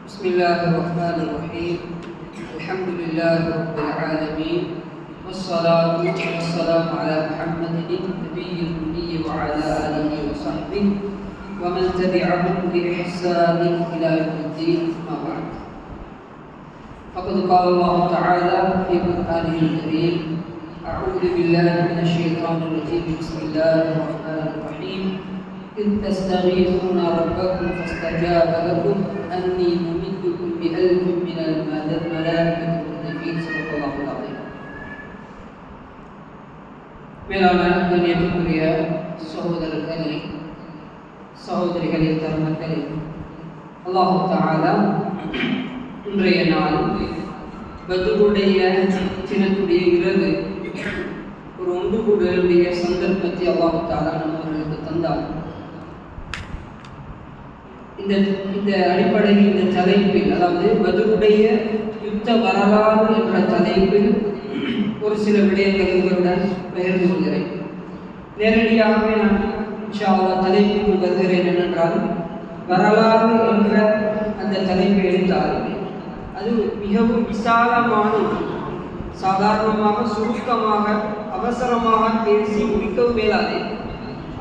بسم الله الرحمن الرحيم. الحمد لله رب العالمين، والصلاة والسلام على محمد النبي الأمي وعلى آله وصحبه ومن تبعهم بإحسان إلى يوم الدين. أما بعد، فقد قال الله تعالى في قرآنه الكريم: أعوذ بالله من الشيطان الرجيم. بسم الله الرحمن الرحيم. إذ تستغيثون ربكم فاستجاب لكم أني ممدكم بألف من الملائكة مردفين. صدق الله العظيم. மேலான கண்ணியத்துக்குரிய சகோதரர்களே, சகோதரிகளே, தருணங்களே, அல்லாஹ் தஆலா இன்றைய நாள் பத்ருடைய தினத்துடைய இரவு ஒரு ஒன்று கூடலுடைய சந்தர்ப்பத்தை அல்லாஹ் தஆலா நம்மவர்களுக்கு தந்தார். இந்த அடிப்படையில் இந்த தலைப்பில், அதாவது பத்ருடைய யுத்த வரலாறு என்ற தலைப்பில் ஒரு சில விடயங்களை உங்களுடன் பகிர்ந்து கொள்கிறேன். நேரடியாகவே நான் இன்ஷா அல்லாஹ் தலைப்புக்கு வருகிறேன். என்னென்றால், வரலாறு என்ற அந்த தலைப்பை எடுத்தால் அது மிகவும் விசாலமான, சாதாரணமாக சுருக்கமாக அவசரமாக பேசி முடிக்கவும் மேலாது.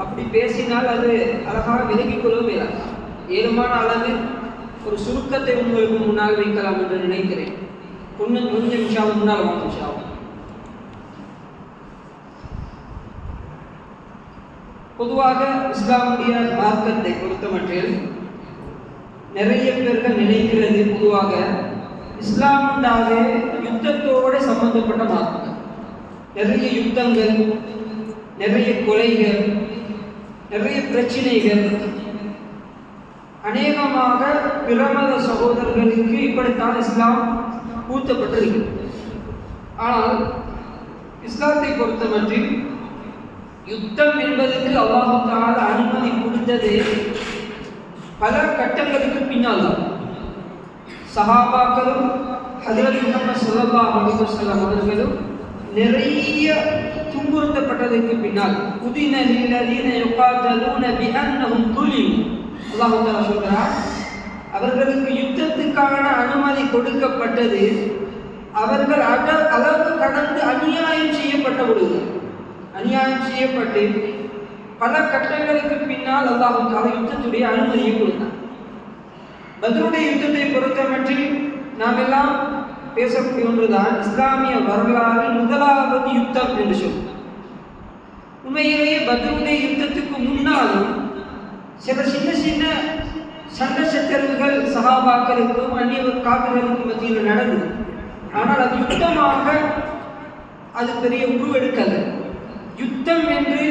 அப்படி பேசினால் அது அழகாக விலகிக் கொள்ளவும் மேலாது. ஏழுமான அளவு ஒரு சுருக்கத்தை உங்களுக்கு முன்னால் வைக்கலாம் என்று நினைக்கிறேன். கொஞ்சம் நிமிஷம் முன்னால் வாங்க. பொதுவாக இஸ்லாமுடைய மார்க்கத்தை பொறுத்தமட்டில் நிறைய பேர்கள் நினைக்கிறது, பொதுவாக இஸ்லாமுண்டாவே யுத்தத்தோடு சம்பந்தப்பட்ட மார்க்கம். நிறைய யுத்தங்கள், நிறைய கொலைகள், நிறைய பிரச்சனைகள், அநேகமாக பிரமத சகோதரர்களுக்கு இப்படித்தான் இஸ்லாம் பூத்தப்பட்டிருக்கு. ஆனால் இஸ்லாத்தை பொறுத்தமட்டில் யுத்தம் என்பதற்கு அல்லாஹ் தஆலா அனுமதி கொடுத்தது பல கட்டங்களுக்கு பின்னால் தான். சஹாபாக்களும் ஹஜ்ரத் முஹம்மது ஸல்லல்லாஹு அலைஹி வஸல்லம் அவர்களும் நிறைய துன்புறுத்தப்பட்டதற்கு பின்னால், உதின லில்லதீன யுகாத்தலூன பிஅன்னஹும் துலிமு, அல்லாஹ் தஆலா சொல்றார், அவர்களுக்கு யுத்தத்துக்கான அனுமதி கொடுக்கப்பட்டது அவர்கள் அளவு கடந்து அநியாயம் செய்யப்பட்ட பொழுது. அநியாயம் செய்யப்பட்டு பல கட்டங்களுக்கு பின்னால் அல்லாஹ் தஆலா யுத்தத்துடைய அனுமதியை கொடுத்தார். பத்ருடைய யுத்தத்தை பொறுத்தமட்டில் நாம் எல்லாம் பேசக்கூடிய ஒன்றுதான் இஸ்லாமிய வரலாறு முதலாவது யுத்தம் என்று சொல்லுவோம். உண்மையிலேயே பத்ருடைய யுத்தத்துக்கு முன்னாலும் சில சின்ன சின்ன சண்டை சச்சரவுகள் சஹாபாக்களுக்கும் அந்நிய காபிர்களுக்கும் மத்தியில் நடந்தது. ஆனால் அது யுத்தமாக அது பெரிய உருவெடுக்கல. யுத்தம் என்று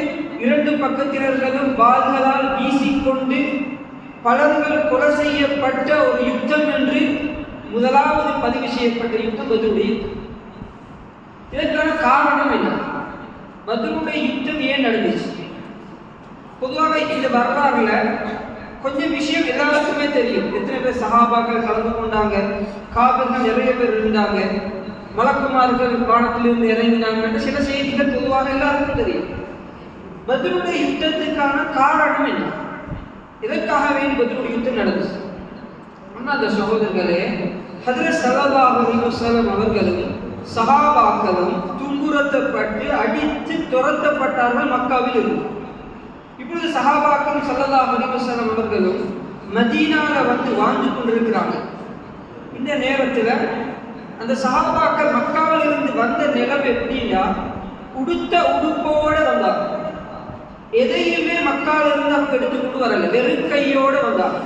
இரண்டு பக்கத்தினர்களும் வாள்களால் வீசிக்கொண்டு பலர்கள் கொலை செய்யப்பட்ட ஒரு யுத்தம் என்று முதலாவது பதிவு செய்யப்பட்ட யுத்தம் பத்ருடைய யுத்தம். இதற்கான காரணம் என்ன? பத்ருடைய யுத்தம் ஏன் நடந்துச்சு? பொதுவாக இந்த வரலாறுல கொஞ்சம் விஷயம் எல்லாருக்குமே தெரியும். எத்தனை பேர் சஹாபாக்கள் கலந்து கொண்டாங்க, காபிர்கள் நிறைய பேர் இருந்தாங்க, மலக்குமார்கள் வானத்திலிருந்து இறங்கினாங்க, சில செய்திகள் பொதுவாக எல்லாருக்கும் தெரியும். பத்ருடைய யுத்தத்துக்கான காரணம் என்ன? இதற்காக வேண்டி பத்ருடைய யுத்தம் நடந்துச்சு. அந்த சகோதரர்களே, ஹஜ்ரத் ஸல்லல்லாஹு அலைஹி வஸல்லம் அவர்களும் சஹாபாக்களும் துன்புறுத்தப்பட்டு அடித்து துரத்தப்பட்டார்கள் மக்காவில் இருந்து. இப்பொழுது சஹாபாக்களும் ஸல்லல்லாஹு அலைஹி வஸல்லம் அவர்களும் மதீனால வந்து வாழ்ந்து கொண்டிருக்கிறாங்க. இந்த நேரத்தில் அந்த சஹாபாக்கள் மக்காவில் இருந்து வந்த நிலம் எப்படின்னா, உடுத்த உடுப்போட வந்தாங்க. எதையுமே மக்காவில் இருந்து அவங்க எடுத்துக்கொண்டு வரல, வெறும் கையோட வந்தாங்க.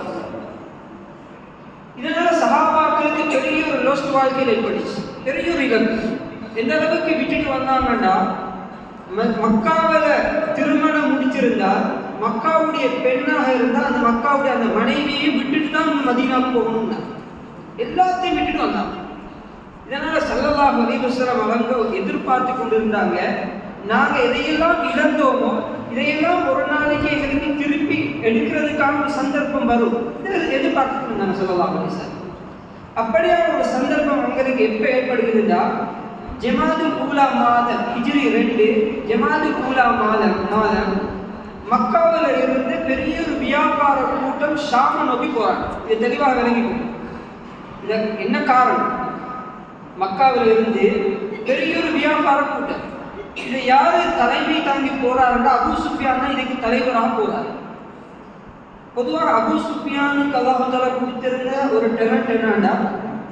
இதனால சஹாபாக்களுக்கு பெரிய ஒரு லோஸ்ட் வாழ்க்கையில் ஏற்பட்டுச்சு, பெரிய ஒரு இழப்பு. எந்த அளவுக்கு விட்டுட்டு வந்தாங்கன்னா, மக்காவில் திருமணம் முடிச்சிருந்தா மக்காவுடைய பெண்ணாக இருந்தால் அந்த மக்காவுடைய அந்த மனைவியை விட்டுட்டு தான் மதீனாவுக்கு போகணும்னா எல்லாத்தையும் விட்டுட்டு வந்தாங்க. இதனால ஸல்லல்லாஹு அலைஹி வஸல்லம் அவங்க எதிர்பார்த்து கொண்டிருந்தாங்க, நாங்கள் எதையெல்லாம் இழந்தோமோ இதையெல்லாம் ஒரு நாளைக்கு எங்களுக்கு திருப்பி எடுக்கிறதுக்கான ஒரு சந்தர்ப்பம் வரும் எதிர்பார்த்து இருந்தாங்க ஸல்லல்லாஹு அலைஹி வஸல்லம். அப்படியான ஒரு சந்தர்ப்பம் அவங்களுக்கு எப்போ ஏற்படுகிறதா, ஜமாதுல் ஊலா மாதம், ஹிஜ்ரி 2 ஜமாதுல் ஊலா மாதம் மக்காவில் இருந்து பெரிய ஒரு வியாபார கூட்டம் ஷாம நோக்கி போறாங்க. இது தெளிவாக விளங்கிக்கும். இதற்கு என்ன காரணம்? மக்காவில் இருந்து பெரிய ஒரு வியாபார கூட்டம். இதை யாரு தலைமை தாங்கி போறாருன்னா அபூ சுஃபியான் தான் இதுக்கு தலைவராக போறாரு. பொதுவாக அபூ சுஃபியானுக்கு அல்லாஹ் தஆலா கொடுத்திருந்த ஒரு டேலண்ட் என்னன்னா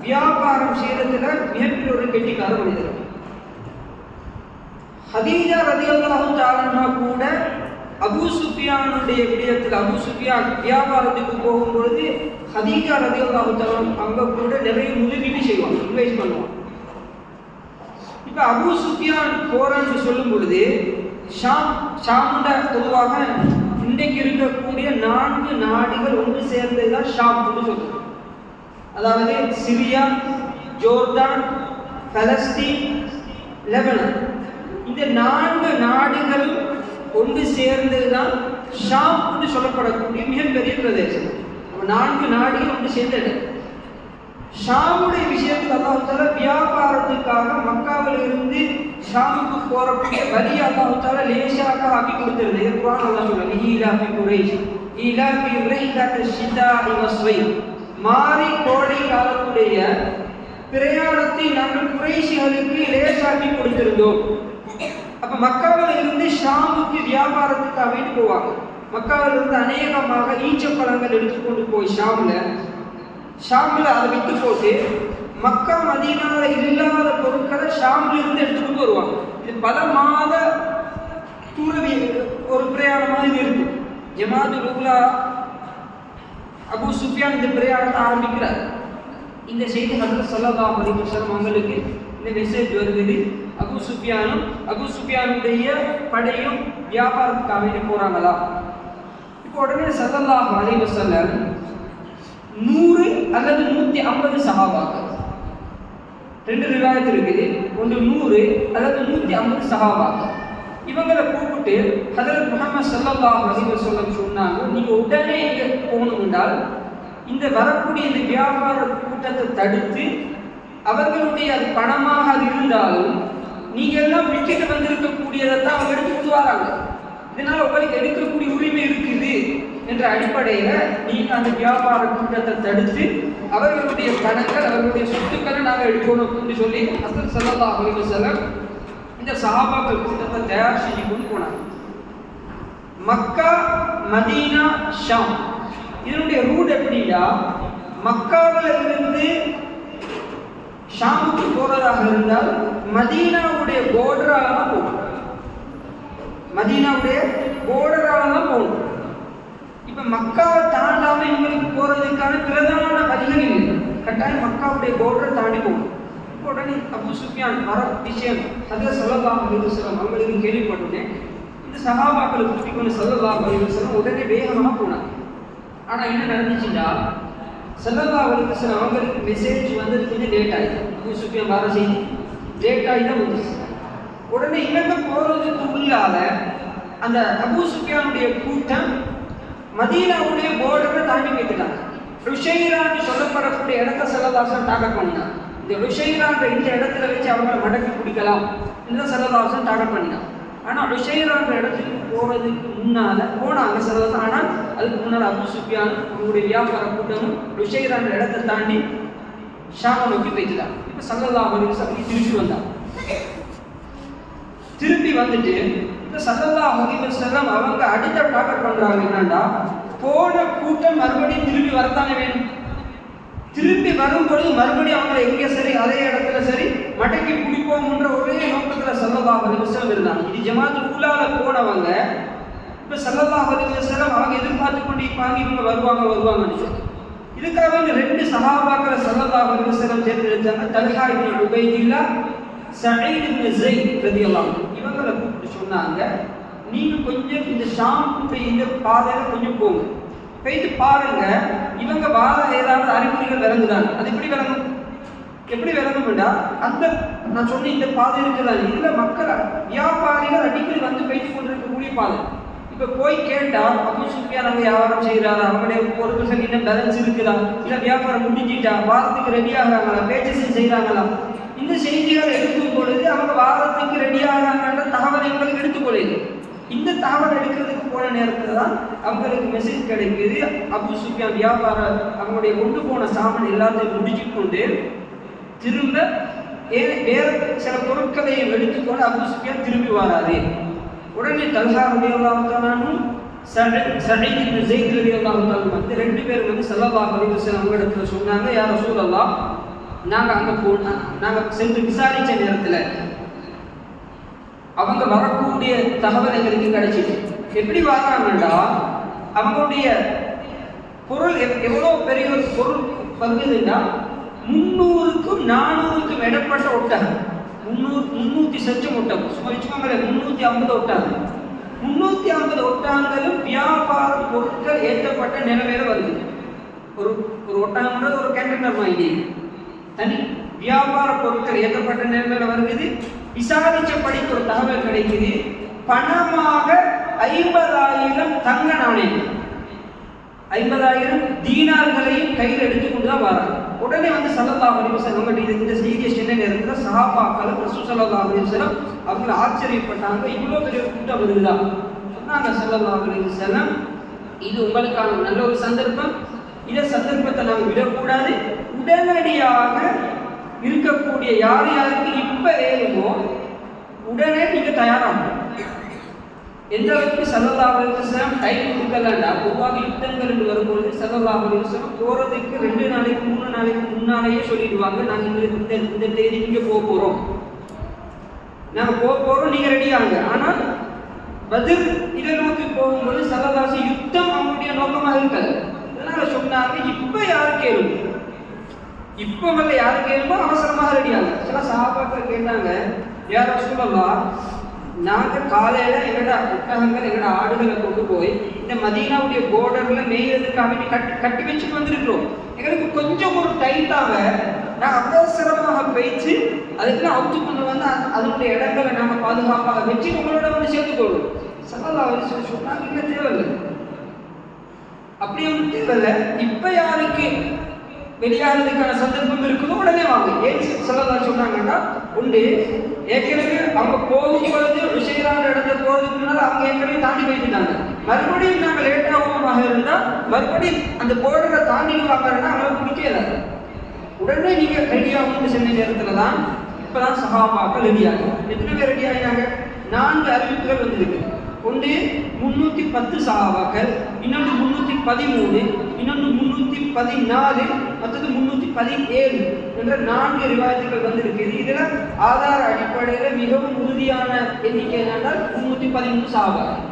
வியாபாரம் செய்யறதுல மிகப்பெரிய ஒரு கெட்டிக்கார மனிதர். ஹதீஜா ரலியல்லாஹு தஆலா கூட அபூ சுஃபியானுடைய விடயத்தில் அபூ சுஃபியான் வியாபாரத்துக்கு போகும்பொழுது ஹதீஜா ரலியல்லாஹு தஆலா அவங்க கூட நிறைய முதலீடு செய்வாங்க, இன்வெஸ்ட் பண்ணுவாங்க. இப்போ அபூ சுஃபியான் போறான்னு சொல்லும் பொழுது ஷாமுண்ட பொதுவாக இன்றைக்கு இருக்கக்கூடிய 4 நாடுகள் ஒன்று சேர்ந்ததுதான் ஷாம் என்று சொல்லுவோம். அதாவது சிரியா, ஜோர்தான், பலஸ்தீன், லெபனான். இந்த 4 நாடுகளும் ஒன்று சேர்ந்ததுதான் ஷாம் என்று சொல்லப்படக்கூடிய மிகப்பெரிய பிரதேசம். 4 நாடுகள் ஒன்று சேர்ந்தது. ஷாமுடைய விஷயத்தில் அல்லாஹ் தஆலா வியாபாரத்துக்காக மக்காவில் இருந்து ஷாமுக்கு போறக்கூடிய வழி அல்லாஹ் தஆலா லேசாக ஆக்கி கொடுத்திருந்தது. குர்ஆன் அல்லாஹ் சொல்றான் ஈலாஃபி குரைஷ் ஈலாஃபி ரைஹ்லத் ஷிதாஇ வஸ்வைர். மாரி கோடை காலத்துடைய பிரயாணத்தை நாங்கள் குறைஷிகளுக்கு லேசாக்கி கொடுத்திருந்தோம். அப்ப மக்காவில் இருந்து ஷாமுக்கு வியாபாரத்துக்காக வேண்டி போவாங்க. மக்காவில் இருந்து அநேகமாக ஈச்சப்பழங்கள் எடுத்துக்கொண்டு போய் ஷாம்ல அதை விட்டு போட்டு மக்கா மதீனால இல்லாத பொருட்களை ஷாம்ல இருந்து எடுத்துக்கொண்டு வருவாங்க. இது பல மாத தூரவி ஒரு பிரயாணமாக இது இருக்கு. ஜமாத்துல் உலா அபூ சுஃபியான் இந்த பிரயாணத்தை ஆரம்பிக்கிறார். இந்த செய்தி ஹஜ்ரத் ஸல்லல்லாஹு அலைஹி வஸல்லம் அவங்களுக்கு இந்த மெசேஜ் வருகிறது. அபூ சுஃபியானுடைய படையும் வியாபாரத்துக்காக வேண்டி போறாங்களா? இப்போ உடனே ஸல்லல்லாஹு அலைஹி வஸல்லம் 100 அல்லது 150 சஹாபாக்கள், 2 ரிவாயத் இருக்குது. ஒன்று 100 அல்லது 150 சஹாபாக்கள் இவங்களை கூப்பிட்டு ஹஜ்ரத் முஹம்மது ஸல்லல்லாஹு அலைஹி வஸல்லம் சொன்னாங்க, நீங்க உடனே இங்கே போகணும் என்றால் இந்த வரக்கூடிய இந்த வியாபார கூட்டத்தை தடுத்து அவர்களுடைய அது பணமாக அது இருந்தாலும் நீங்க எல்லாம் விட்டுட்டு வந்திருக்கக்கூடியதை தான் அவங்க எடுத்துக்கிட்டு வராங்க. இதனால உங்களுக்கு எடுக்கக்கூடிய உரிமை இருக்குது என்ற அடிப்படையில நீங்க அந்த வியாபார கூட்டத்தை தடுத்து அவர்களுடைய பணங்கள் அவர்களுடைய சொத்துக்களை நாங்கள் எடுக்கணும் அப்படின்னு சொல்லி ஹஜ்ரத் ஸல்லல்லாஹு அலைஹி வஸல்லம் இந்த சஹாபாக்கள் கூட்டத்தை தயார் செஞ்சு கொண்டு போனாங்க. மக்கா, மதீனா, ஷாம் இதனுடைய ரூட் எப்படின்னா மக்காவில் இருந்து ஷாமுக்கு போறதாக இருந்தால் மதீனாவுடைய போர்டராக தான் போகணும். மதீனாவுடைய போர்டராக தான் போகணும். இப்ப மக்காவை தாண்டாம இவங்களுக்கு போறதுக்கான பிரதான வழிகள் இல்லை. கட்டாயம் மக்காவுடைய போர்டரை தாண்டி போகணும். உடனே அபூ சுஃபியான் வர விஷயம் ஹஜ்ரத் ஸல்லல்லாஹு அலைஹி வஸல்லம் அவங்களுக்கு கேள்விப்பட்டோன்னே இந்த சஹாபாக்களை கூட்டிக் கொண்டு ஸல்லல்லாஹு அலைஹி வஸல்லம் உடனே வேகமாக போனாங்க. ஆனா என்ன நடந்துச்சுன்னா ஸல்லல்லாஹு அலைஹி வஸல்லம் அவங்களுக்கு மெசேஜ் வந்தது கொஞ்சம் லேட் ஆயிடுச்சு. அபூ சுஃபியான் வர செய்தி லேட் ஆகி தான் வந்துச்சு. உடனே இவங்க போறதுக்கு உள்ளால அந்த அபூ சுஃபியானுடைய கூட்டம் மதீனாவுடைய போர்டரை தாண்டி வைத்துட்டாங்க. ருஷைரான்னு சொல்லப்படக்கூடிய இடத்த ஸல்லல்லாஹு டார்கெட் பண்ணினாங்க. இந்த ருஷைரான்ற இந்த இடத்துல வச்சு அவங்களை மடக்கி பிடிக்கலாம் இந்த ஸல்லல்லாஹு டார்கெட் பண்ணினாங்க. ஆனால் ருஷைரான்ற இடத்துக்கு போறதுக்கு முன்னால போனாங்க ஸல்லல்லாஹு. ஆனால் அதுக்கு முன்னால் அபூ சுஃபியான் அவங்களுடைய வியாபார கூட்டமும் ருஷைரான்ற இடத்தை தாண்டி ஷாமை நோக்கி போயிட்டுட்டாங்க. இப்போ ஸல்லல்லாஹு அலைஹி வஸல்லம் திரும்பி வந்தாங்க. திரும்பி வந்துட்டு இப்போ ஸல்லல்லாஹு அலைஹி வஸல்லம் அவங்க அடுத்த டார்கெட் பண்றாங்க என்னன்னா போன கூட்டம் மறுபடியும் திரும்பி வரத்தானே வேணும். திரும்பி வரும்பொழுது மறுபடியும் அவங்களை எங்கே சரி அதே இடத்துல சரி மடக்கி பிடிப்போம்ன்ற ஒரே நோக்கத்தில் ஸல்லல்லாஹு அலைஹி வஸல்லம் இருந்தாங்க. இது ஜமாத்துல் ஊலால போனவங்க. இப்போ ஸல்லல்லாஹு அலைஹி வஸல்லம் அவங்க எதிர்பார்த்து கொண்டு இருப்பாங்க இவங்க வருவாங்கன்னு சொல்லி. இதுக்காக இந்த 2 சஹாபாக்களை ஸல்லல்லாஹு அலைஹி வஸல்லம் தேர்ந்தெடுத்தாங்க. தல்ஹா இப்னு உபைதில்லா, சயீத் இப்னு ஸைத் ரலியல்லாஹு அன்ஹு. இவங்களை கூப்பிட்டு சொன்னாங்க, நீங்க கொஞ்சம் இந்த ஷாம் இந்த பாதையில கொஞ்சம் போங்க, போயிட்டு பாருங்க இவங்க வார ஏதாவது அறிகுறிகள் விளங்குதாங்க. அது எப்படி விளங்கும்டா அந்த நான் சொன்ன இந்த பாதை இருக்குதான் இதுல மக்கள் வியாபாரிகள் அடிக்கடி வந்து பேசி கொண்டிருக்கக்கூடிய பாதை. இப்ப போய் கேட்டா அபூ சுஃபியான் அவங்க வியாபாரம் செய்யறாரா, அவங்களுடைய பொருட்கள் இன்னும் பேலன்ஸ் இருக்குதா, இல்ல வியாபாரம் முடிஞ்சிட்டா, வாரத்துக்கு ரெடி ஆகிறாங்களா, பேச்சஸ் செய்யறாங்களா, இந்த செய்திகள் எடுக்கும் பொழுது அவங்க வாரத்துக்கு ரெடி ஆகிறாங்கன்ற தகவலை எங்களுக்கு எடுத்துக்கொள்ளுது. இந்த தகவல் எடுக்கிறதுக்கு போன நேரத்தில் தான் அவங்களுக்கு மெசேஜ் கிடைக்குது. அபூ சுஃபியான் வியாபாரம் அவங்களுடைய கொண்டு போன சாமான் எல்லாத்தையும் முடிச்சு கொண்டு திரும்ப வேறு சில பொருட்களையும் எடுத்துக்கொண்டு அபூ சுஃபியான் திரும்பி வராது. உடனே தல்ஹா ரலியல்லாஹு தஆலாவும் சஈத் இப்னு ஸைத் ரலியல்லாஹு தஆலா வந்து ரெண்டு பேரும் வந்து ஸல்லல்லாஹு அலைஹி வஸல்லம் அவங்களிடத்துல சொன்னாங்க, யா ரசூலல்லாஹ், நாங்கள் அங்கே போனோம், நாங்கள் சென்று விசாரித்த நேரத்தில் அவங்க வரக்கூடிய தகவல் எங்களுக்கு கிடைச்சிது. எப்படி வர்றாங்கன்னா அவங்களுடைய பொருள் எவ்வளோ பெரிய ஒரு பொருள் வருதுன்னா 300க்கும் 400க்கும் இடப்பட்ட ஒட்டகம், 300 சச்சம் ஒட்டகம், சும்மா வச்சுக்கோங்களே 350 ஒட்டகம், 350 ஒட்டகங்களும் வியாபார பொருட்கள் ஏற்றப்பட்ட நிலைமையில வருது. ஒரு ஒட்டகம்ன்றது ஒரு கண்டெய்னர் வாங்கி தனி வியாபார பொருட்கள் ஏற்றப்பட்ட நிலைமையில வருகிறது. விசாரிச்சபடிக்கு ஒரு தகவல் கிடைக்குது, பணமாக 50,000 தங்க நாணயம், 50,000 தீனார்களையும் கையில் எடுத்துக்கொண்டு தான் வராங்க. உடனே வந்து ஸல்லல்லாஹு அலைஹி வஸல்லம் இந்த செய்தியை சொன்ன நேரத்தில் சஹாபாக்கள் ரசூல் ஸல்லல்லாஹு அலைஹி வஸல்லம் அவங்க ஆச்சரியப்பட்டாங்க, இவ்வளோ பெரிய கூட்டம் வருதா சொன்னாங்க. ஸல்லல்லாஹு அலைஹி வஸல்லம், இது உங்களுக்கான நல்ல ஒரு சந்தர்ப்பம், இந்த சந்தர்ப்பத்தை நாங்கள் விடக்கூடாது. உடனடியாக இருக்கக்கூடிய யார் யாருக்கு இப்ப வேணுமோ உடனே நீங்க தயாராகும். எந்த அளவுக்கு ஸல்லல்லாஹு அலைஹி வஸல்லம் டைம் கொடுக்கலன்னா, பொதுவாக யுத்தங்கள் என்று வரும்பொழுது ஸல்லல்லாஹு அலைஹி வஸல்லம் போறதுக்கு 2 நாளைக்கு 3 நாளைக்கு முன்னாலேயே சொல்லிடுவாங்க, நாங்கள் இந்த தேதி நீங்க போக போறோம், நாங்கள் போக போறோம், நீங்க ரெடி ஆகுங்க. ஆனால் பத்ர் இதை நோக்கி போகும்போது ஸல்லல்லாஹு யுத்தம் அவங்களுடைய நோக்கமாக இருக்காது. அதனால சொன்னாங்க, இப்ப யாரு கேளும், இப்போ மேல யாரு கேளுமோ அவசரமாக ரெடி ஆகுங்க. சில சஹாபாக்கள் கேட்டாங்க, யா ரசூலல்லாஹ், நாங்கள் காலையில எங்களோட ஒட்டகங்கள் எங்களோட ஆடுகளை கொண்டு போய் இந்த மதீனாவுடைய போர்டர்ல மேய்றதுக்காக கட்டி வச்சுட்டு வந்திருக்கிறோம், எங்களுக்கு கொஞ்சம் ஒரு டைட்டாக நாங்கள் அவசரமாக பேச்சு அதுக்கெல்லாம் அவுத்து கொண்டு வந்து அதனுடைய இடங்களை நாங்கள் பாதுகாப்பாக வச்சு உங்களோட வந்து சேர்த்துக்கொள்வோம். ஸல்லல்லாஹு அலைஹி வஸல்லம் சொன்னாங்க, இல்லை தேவையில்லை, அப்படி ஒன்றும் தேவையில்லை, இப்ப யாருக்கு வெளியாகிறதுக்கான சந்தர்ப்பம் இருக்குதோ உடனே வாங்க. ஏன் ஸல்லல்லாஹு சொன்னாங்கன்னா, உண்டு ஏற்கனவே அவங்க போகும்பொழுது விஷயரான இடத்துல போகிறதுக்கு முன்னால் அவங்க ஏற்கனவே தாண்டி போயிட்டாங்க, மறுபடியும் நாங்கள் லேட்டாகவும் இருந்தால் மறுபடியும் அந்த போர்டரை தாண்டிட்டு வாங்கன்னா அவங்களை பிடிக்கல. உடனே நீங்கள் ரெடியாகணும்னு சொன்ன நேரத்தில் தான் இப்போதான் சஹாபாக்கள் ரெடியாகும். எத்தனை பேர் ரெடி ஆகினாங்க? 4 அறிவிப்புகள் வந்திருக்கு. ஒன்று 310 சஹாபாக்கள், இன்னொன்று 313, இன்னொன்று 314, மற்றது 317 என்ற 4 ரிவாயத்துகள் வந்திருக்கிறது. இதில் ஆதார அடிப்படையில் மிகவும் உறுதியான எண்ணிக்கை என்னென்றால் 313 சஹாபாக்கள்.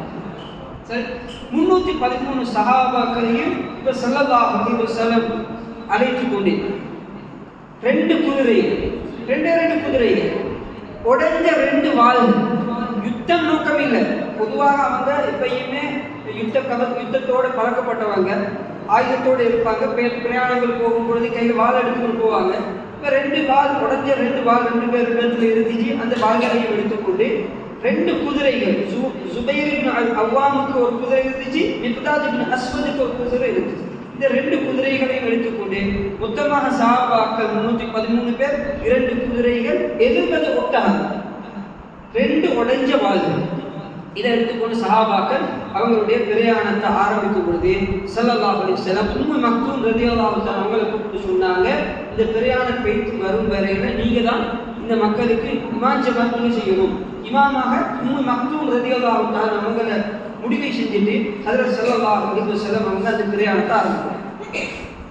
சரி, 313 சஹாபாக்களையும் இப்போ ஸல்லல்லாஹு அலைஹி வஸல்லம் அழைத்து கொண்டு 2 குதிரைகள், 2 குதிரைகள், உடைஞ்ச 2 வாள்கள், யுத்தம் நோக்கம் இல்லை. பொதுவாக அவங்க எப்பயுமே யுத்தத்தோடு பழக்கப்பட்டவங்க, ஆயுதத்தோடு இருப்பாங்க, பிரயாணங்கள் போகும்பொழுது கையில் வாள் எடுத்துக்கொண்டு போவாங்க. இப்போ 2 வாள், உடஞ்ச 2 வாள் 2 பேர் இடத்துல இருந்துச்சு. அந்த வாள்களையும் எடுத்துக்கொண்டு 2 குதிரைகள், ஜுபைர் இப்னு அவ்வாமுக்கு ஒரு குதிரை இருந்துச்சு, மிக்தாத் இப்னு அஸ்வதுக்கு ஒரு குதிரை இருந்துச்சு. இந்த 2 குதிரைகளையும் எடுத்துக்கொண்டு மொத்தமாக சஹாபாக்கள் 313 பேர், 2 குதிரைகள், 70 ஒட்டகம், 2 உடைஞ்ச வாள்கள், இதை எடுத்துக்கொண்டு சஹாபாக்கள் அவங்களுடைய பிரயாணத்தை ஆரம்பிக்கும் பொழுது ஸல்லல்லாஹு அலைஹி வஸல்லம் உம்மு மக்தூம் ரலியல்லாஹு தஆலா அவங்களை கூப்பிட்டு சொன்னாங்க, இந்த பிரயாணம் போய்த்து வரும் வரையில நீங்க தான் இந்த மக்களுக்கு இமாம் ஜமாத் செய்யணும். இமாமாக உம்மு மக்தூம் ரலியல்லாஹு தஆலா அவங்களை முடிவை செஞ்சுட்டு ஹஜ்ரத் ஸல்லல்லாஹு அலைஹி வஸல்லம் அவங்க அந்த பிரயாணத்தை ஆரம்பித்தாங்க.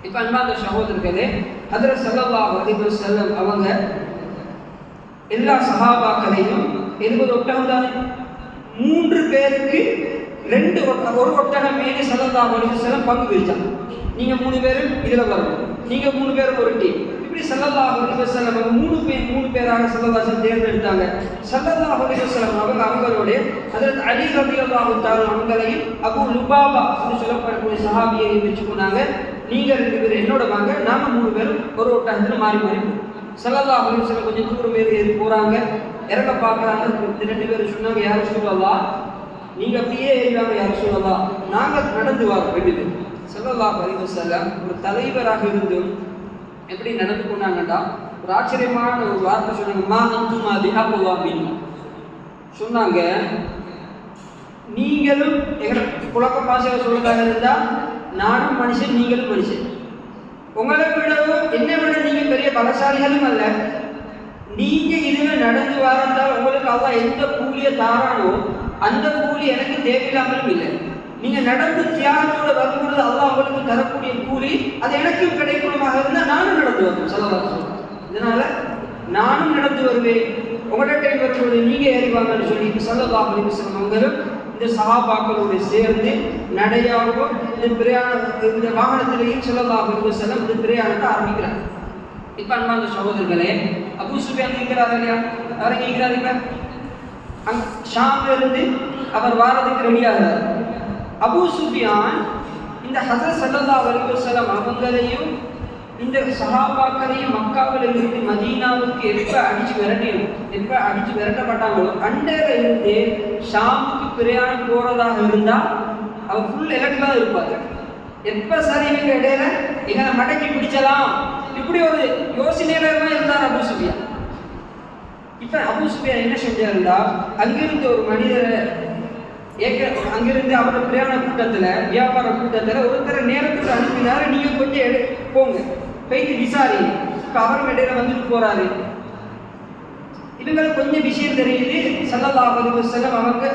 இப்போ அன்பார்ந்த சகோதரர்களே, ஹஜ்ரத் ஸல்லல்லாஹு அலைஹி வஸல்லம் அவங்க எல்லா சஹாபாக்களையும் 70 ஒட்டகம் தானே, 3 பேருக்கு 1 ஒட்டகம் மீது ஸல்லல்லாஹு அலைஹி வஸல்லம் பங்கு பிரிச்சாங்க. நீங்க 3 பேரும் இதுல வரணும், நீங்க 3 பேரும் ஒரு டீம். இப்படி ஸல்லல்லாஹு அலைஹி வஸல்லம் 3 பேராக ஸல்லல்லாஹு அலைஹி தேர்ந்தெடுத்தாங்க. ஸல்லல்லாஹு அலைஹி வஸல்லம் அவங்களுடைய ஹஜ்ரத் அலி ரலியல்லாஹு தஆலா அவங்களையும் அபூ லுபாபா என்று சொல்லப்படக்கூடிய சஹாபியை வச்சுக்கொண்டாங்க. நீங்க 2 பேரும் என்னோட வாங்க, நாம 3 பேரும் ஒரு ஒட்டகத்துல மாறி மாறி போவோம். ஸல்லல்லாஹு அலைஹி வஸல்லம் கொஞ்சம் தூரம் ஏறி போறாங்க, இறங்க பார்க்குறாங்க. 2 பேரும் சொன்னாங்க, யா ரசூலல்லாஹ், நீங்க அப்படியே ஏறிவாங்க, யா ரசூலல்லாஹ், நாங்கள் நடந்து வரோம். 2 பேர் ஸல்லல்லாஹு அலைஹி வஸல்லம் ஒரு தலைவராக இருந்தும் எப்படி நடந்து கொண்டாங்கன்னா, ஒரு ஆச்சரியமான ஒரு வார்த்தை சொன்னாங்க, மா அன்துமா பிஹக்குல்லாஹ் பின் சொன்னாங்க, நீங்களும் எங்களை குழப்ப பாஷையில் சொல்றதாக இருந்தால் நானும் மனுஷன், நீங்களும் மனுஷன். உங்களை விடவும் என்னை விட நீங்க பெரிய பலசாலிகளும் அல்ல. நீங்க இதுல நடந்து வரத்தால் உங்களுக்கு அல்லாஹ் எந்த கூலியை தாரானோ அந்த கூலி எனக்கு தேவையில்லாமலும் இல்லை. நீங்க நடந்து தியாகத்தோட வரும்பொழுது அல்லாஹ் உங்களுக்கு தரக்கூடிய கூலி அது எனக்கும் கிடைக்கணுமாக இருந்தால் நானும் நடந்து வருவேன். சொல்லலாம். இதனால நானும் நடந்து வருவேன். உங்களோட டைம் வரும்போது நீங்க ஏறிவாங்கன்னு சொல்லி ஸல்லல்லாஹு அலைஹி வஸல்லம் அவங்களும் இந்த சஹாபாக்களோடு சேர்ந்து நடையாகவும் இந்த வாகனத்திலேயும் ஸல்லல்லாஹு அலைஹி வஸல்லம் இந்த பிரயாணத்தை ஆரம்பிக்கிறாங்க. இப்ப அன்பார்ந்த சகோதரர்களே, அபூ சுஃபியான் இருக்கிறார் இல்லையா? அவரை கேட்கிறார். இப்ப ஷாம்ல இருந்து அவர் வாரதுக்கு ரெடியாகிறார். அபூ சுஃபியான் இந்த ஹஸரத் ஸல்லல்லாஹு அலைஹி வஸல்லம் அவங்களையும் இந்த சஹாபாக்களையும் மக்காவில் இருந்து மதீனாவுக்கு எப்ப அடிச்சு விரட்டப்பட்டாங்களோ அண்டையில இருந்து ஷாமுக்கு பிரயாணம் போறதாக இருந்தா அவர் ஃபுல் எலக்ட்ல தான் இருப்பாரு. எப்ப சரி இவங்க இடையில எங்களை மடக்கி பிடிச்சலாம் இப்படி ஒரு யோசனையில இருந்தார் அபூ சுஃபியான். இப்ப அபூ சுஃபியான் என்ன செஞ்சாருந்தா, அங்கிருந்து ஒரு மனிதரை அங்கிருந்து அவரோட பிரயாண கூட்டத்துல வியாபார கூட்டத்துல ஒருத்தர நேரத்துக்கு அனுப்பினாரு, நீங்க கொஞ்சம் போங்க போயிட்டு விசாரி. இப்ப அவரும் இடையில வந்துட்டு போறாரு. இவங்களுக்கு கொஞ்சம் விஷயம் தெரியுது. ஸல்லல்லாஹு அலைஹி வஸல்லம் அவங்க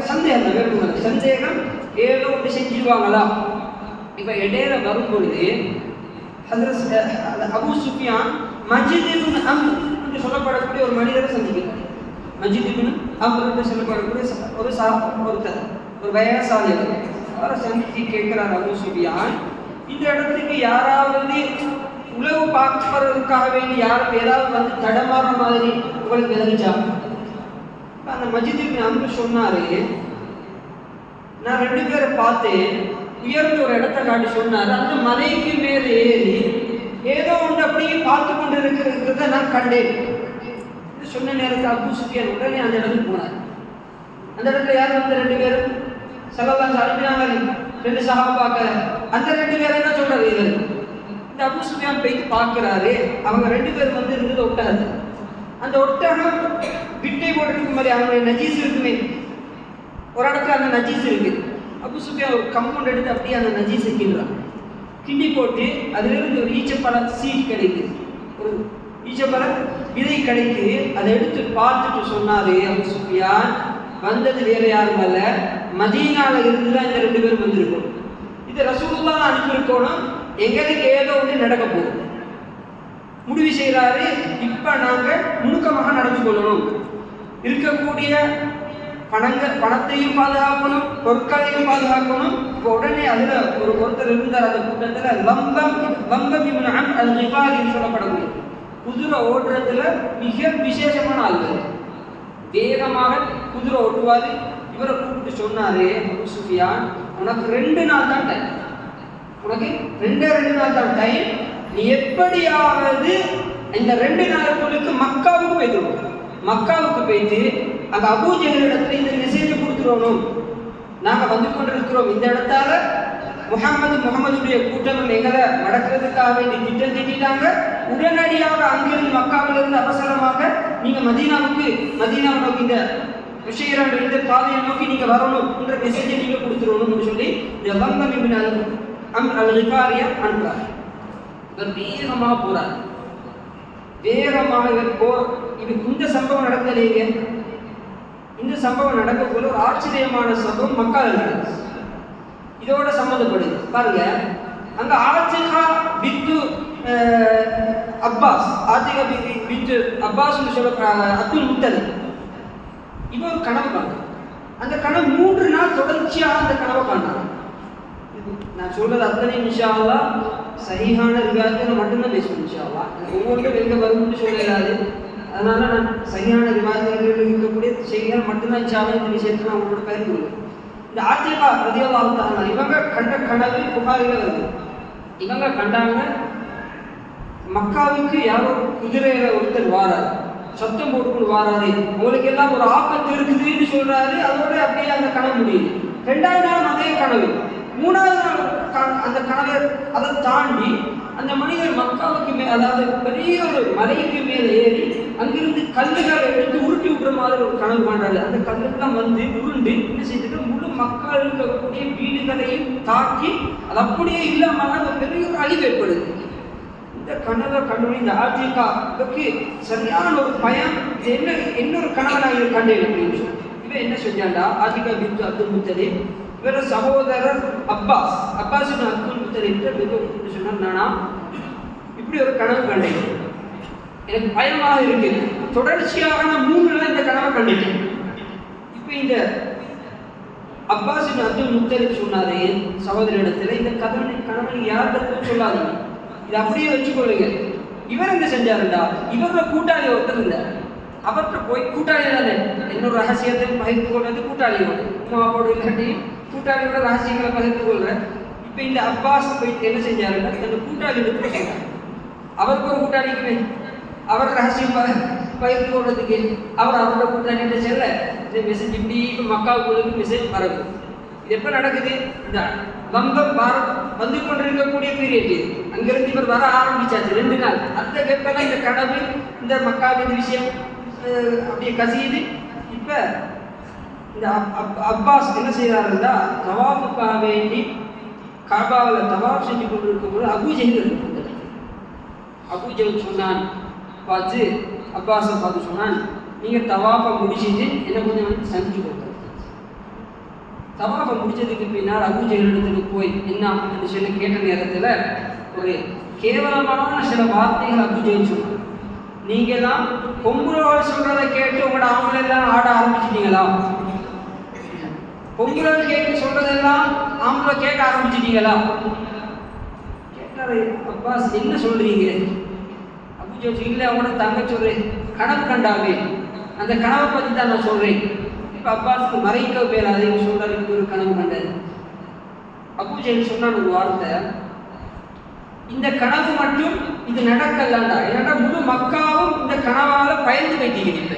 சந்தேகம் ஏதோ ஒன்று செஞ்சிருவாங்களா. இப்ப இடையில வரும்பொழுது அபூ சுஃபியான் மஜித் இப்னு அம்ர் என்று சொல்லப்படக்கூடிய ஒரு மனிதரை சந்திக்கிறார். மஜித் இப்னு அம்ர் என்று சொல்லப்படக்கூடிய ஒரு வயசாளி அவரை சந்திச்சு கேட்கிறார் அபூ சுஃபியான், இந்த இடத்துக்கு யாராவது உளவு பார்ப்பதற்காக வேண்டி யாரும் ஏதாவது வந்து தடமாற மாதிரி உங்களுக்கு விளங்கிச்சா? அந்த மஜித் இப்னு அம்ர் சொன்னாரு, நான் 2 பேரை பார்த்தேன், உயர்ந்த ஒரு இடத்தை காட்டி சொன்னாரு, அந்த மலைக்கு மேலே ஏறி ஏதோ ஒன்று அப்படியே பார்த்து கொண்டு இருக்கிறத நான் கண்டேன். சொன்ன நேரத்தில் அபூ சுஃபியான் உடனே அந்த இடத்துக்கு போனார். அந்த இடத்துல யார் வந்து 2 பேரும் ஸல்லல்லாஹு அலைஹி 2 சஹாபாக்கள். அந்த 2 பேரும் என்ன சொல்றாரு, இந்த அபூ சுஃபியான் போயிட்டு பார்க்கிறாரு. அவங்க 2 பேர் வந்து இருந்தது ஒட்டகத்து. அந்த ஒட்டகம் விட்டை போட்டுருக்கு மாதிரி அவங்களுடைய நஜீஸ் இருக்குமே, ஒரு இடத்துல அந்த நஜீஸ் இருக்கு. அபூ சுஃபியான் ஒரு கம்பவுண்ட் எடுத்து அப்படியே அந்த நஜீஸை கிண்டி போட்டு அதிலிருந்து ஒரு ஈச்சப்பழ சீட் கிடைக்குது, ஒரு ஈச்சப்பழ விதை கிடைக்குது. அதை எடுத்து பார்த்துட்டு சொன்னாரு, அபூ சுஃபியான் வந்தது வேற யாரும் அல்ல, மதீனால இருந்துதான் இந்த 2 பேரும் வந்திருக்கணும். இது ரசூலுல்லாஹ் அனுப்பியிருக்கணும், எங்களுக்கு ஏதோ ஒன்று நடக்க போகுது முடிவு செய்கிறாரு. இப்ப நாங்க நுணுக்கமாக நடந்து கொள்ளணும், இருக்கக்கூடிய பணத்தையும் பாதுகாக்கணும், பொருட்களையும் பாதுகாக்கணும். இப்போ உடனே அதுல ஒருத்தர் இருந்தார் அந்த கூட்டத்துல, லம்பம் இப்னு அம்ர் அல்-கிஃபாரி சொல்லப்படக்கூடிய குதிரை ஓடுறதுல மிக விசேஷமான ஆள்கள், வேகமாக குதிரை ஓட்டுவாரு. இவரை கூப்பிட்டு சொன்னாரு, அபூ சுஃபியான் உனக்கு 2 நாள் தான் டைம், உனக்கு 2 நாள் தான் டைம். நீ எப்படியாவது இந்த 2 நாளுக்குள்ளுக்கு மக்காவுக்கு போய்க்கணும். மக்காவுக்கு போயிட்டு அங்க அபூ ஜஹல் இடத்துல இந்த மெசேஜ் கொடுத்துருவோம், நாங்க வந்து கொண்டிருக்கிறோம், இந்த இடத்தால முகமதுடைய கூட்டம் எங்களை நடக்கிறதுக்காக வேண்டி திட்டம் தீட்டிட்டாங்க. உடனடியாக அங்கிருந்து மக்காவிலிருந்து அவசரமாக நீங்க மதீனாவை நோக்கி இந்த விஷயம் இந்த பாதையை நோக்கி நீங்க வரணும் என்ற மெசேஜை நீங்க கொடுத்துருவோம்னு சொல்லி இந்த லம்பம் இப்னு அம்ர் அல்-கிஃபாரிய அனுப்புறாரு. இவர் வேகமாக போறார். வேகமாக இந்த சம்பவம் நடக்கலையே. இந்த சம்பவம் நடக்க போல ஒரு ஆச்சரியமான சம்பவம் மக்காவில் நடக்குது. இதோட சம்மந்தப்படுது பாருங்க. அங்க ஆத்திகா பித்து அப்பாஸ் சொல்ல அப்துல் முத்தலிப் இவன் ஒரு கனவு காண்றான். அந்த கனவு 3 நாள் தொடர்ச்சியாக அந்த கனவை காண்றான். நான் சொல்றது அத்தனை இன்ஷா அல்லாஹ் சஹீஹான ரிவாயத்துல மட்டும்தான் பேசுவேன் இன்ஷா அல்லாஹ். ஒவ்வொன்றும் எங்க வரும்னு சொல்லலாது. அதனால நான் சஹீஹான ரிவாயத்தில் இருக்கக்கூடிய செய்திகள் மட்டும்தான் இன்ஷா அல்லாஹ் இந்த விஷயத்தை நான் உங்களோட பகிர்ந்து கொள்வேன். இந்த ஆத்திகா ரலியல்லாஹு தஆலா இவங்க கண்ட கனவு புகாரில வருது. இவங்க கண்டாங்க, மக்காவுக்கு யாரோ குதிரையில ஒருத்தர் வாராரு, சத்தம் போட்டுக்கொண்டு வாராரு, உங்களுக்கு எல்லாம் ஒரு ஆபத்து இருக்குதுன்னு சொல்றாரு. அதோட அப்படியே அந்த கனவு முடியுது. 2வது நாள் அதே கனவு, 3வது நாள் அந்த கனவை அதை தாண்டி அந்த மனிதர் மக்காவுக்கு அதாவது பெரிய ஒரு மலைக்கு மேலே ஏறி அங்கிருந்து கல்லுகளை எடுத்து உருட்டி விடுற மாதிரி ஒரு கனவு பண்றாரு. அந்த கல்லுக்கெல்லாம் வந்து உருண்டு என்ன செய்துட்டு முழு மக்கள் இருக்கக்கூடிய வீடுகளையும் தாக்கி அது அப்படியே இல்லாமல் ஒரு பெரிய ஒரு அழிவு ஏற்படுது. இந்த கனவை கண்டு இந்த ஆஜிகாவுக்கு சரியான ஒரு பயம். என்ன ஒரு கனவை நான் கண்டேன் அப்படின்னு சொல்லி இவன் என்ன செஞ்சாண்டா, ஆஜிகா பின் அப்துல் முத்தலிப் இவர சகோதரர் அப்பாஸ் அப்துல் முத்தலிப் சொன்னார், நானா இப்படி ஒரு கனவு கண்டேன், எனக்கு பயமாக இருக்கு, தொடர்ச்சியாக நான் 3 நாள் இந்த கனவை கண்டுட்டேன். இப்ப இந்த அப்பாஸ் அப்துல் முத்தலிப் சொன்னாரு சகோதரிடத்துல, இந்த கனவை யாருக்கு சொல்லாதீங்க, இதை அப்படியே வச்சுக்கொள்ளுங்க. இவர் என்ன செஞ்சாருண்டா, இவரோட கூட்டாளி ஒருத்தர் இருந்தார், அவர்கிட்ட போய் கூட்டாளி தானே என்னோட ரகசியத்தை பகிர்ந்து கொள்வது கூட்டாளியோட அம்மாவோட இல்லாட்டி கூட்டாளியோட ரகசியங்களை பகிர்ந்து கொள்றேன். இப்ப இந்த அப்பாஸ் போயிட்டு என்ன செஞ்சாருன்னா, அந்த கூட்டாளி எடுத்து கேட்டார், அவருக்கு ஒரு கூட்டாளிக்குமே அவர் ரகசியம் பகிர்ந்து கொள்றதுக்கு அவர் அவரோட கூட்டாளிகிட்ட செல்ல இந்த மெசேஜ் இப்படி மக்காவுக்கு மெசேஜ் வரது. இது எப்ப நடக்குது, இந்த வங்கம் வந்து கொண்டிருக்கக்கூடிய பீரியட் இது. அங்கிருந்து இவர் வர ஆரம்பிச்சாச்சு 2 நாள். அந்த கேப்பெல்லாம் இந்த கனவு இந்த மக்காவின் விஷயம் அப்படியே கசியுது. இப்ப இந்த அப்பாஸ் என்ன செய்யறாருன்னா, தவாஃபுக்காக வேண்டி காபாவில் தவாஃப் செஞ்சு கொண்டிருக்கும் போது அபூஜஹல் சொன்னான், பார்த்து அப்பாஸை பார்த்து சொன்னான், நீங்க தவாஃபை முடிச்சுட்டு என்ன கொஞ்சம் வந்து சந்திச்சு கொடுத்தாரு. தவாஃபை முடிச்சதுக்கு பின்னால் அபூஜஹல் இடத்துக்கு போய் என்ன அப்படின்னு சொல்லி கேட்ட நேரத்தில் ஒரு கேவலமான சில வார்த்தைகள் அபூஜஹல் சொன்னார். நீங்கெல்லாம் பொங்குறவர்கள் சொல்றதை கேட்டு உங்களோட ஆம்பளை எல்லாம் ஆட ஆரம்பிச்சிட்டீங்களா? பொங்குறவர்கள் கேட்டு சொல்றதெல்லாம் ஆம்பளை கேட்க ஆரம்பிச்சிட்டீங்களா? கேட்டாரு அப்பாஸ், என்ன சொல்றீங்க? அபூஜஹல் இல்லை, அவனோட தங்கச்சி ஒரு கனவு கண்டாவே, அந்த கனவை பற்றி தான் நான் சொல்றேன். இப்போ அப்பாஸுக்கு மறைக்க பேராது சொல்றாரு, இப்படி ஒரு கனவு கண்டாரு. அபூஜஹல் சொன்னான் ஒரு வார்த்தை, இந்த கனவு மட்டும் இது நடக்கலாண்டா, ஏன்னா முழு மக்காவும் இந்த கனவால பயந்து வைத்தீங்க.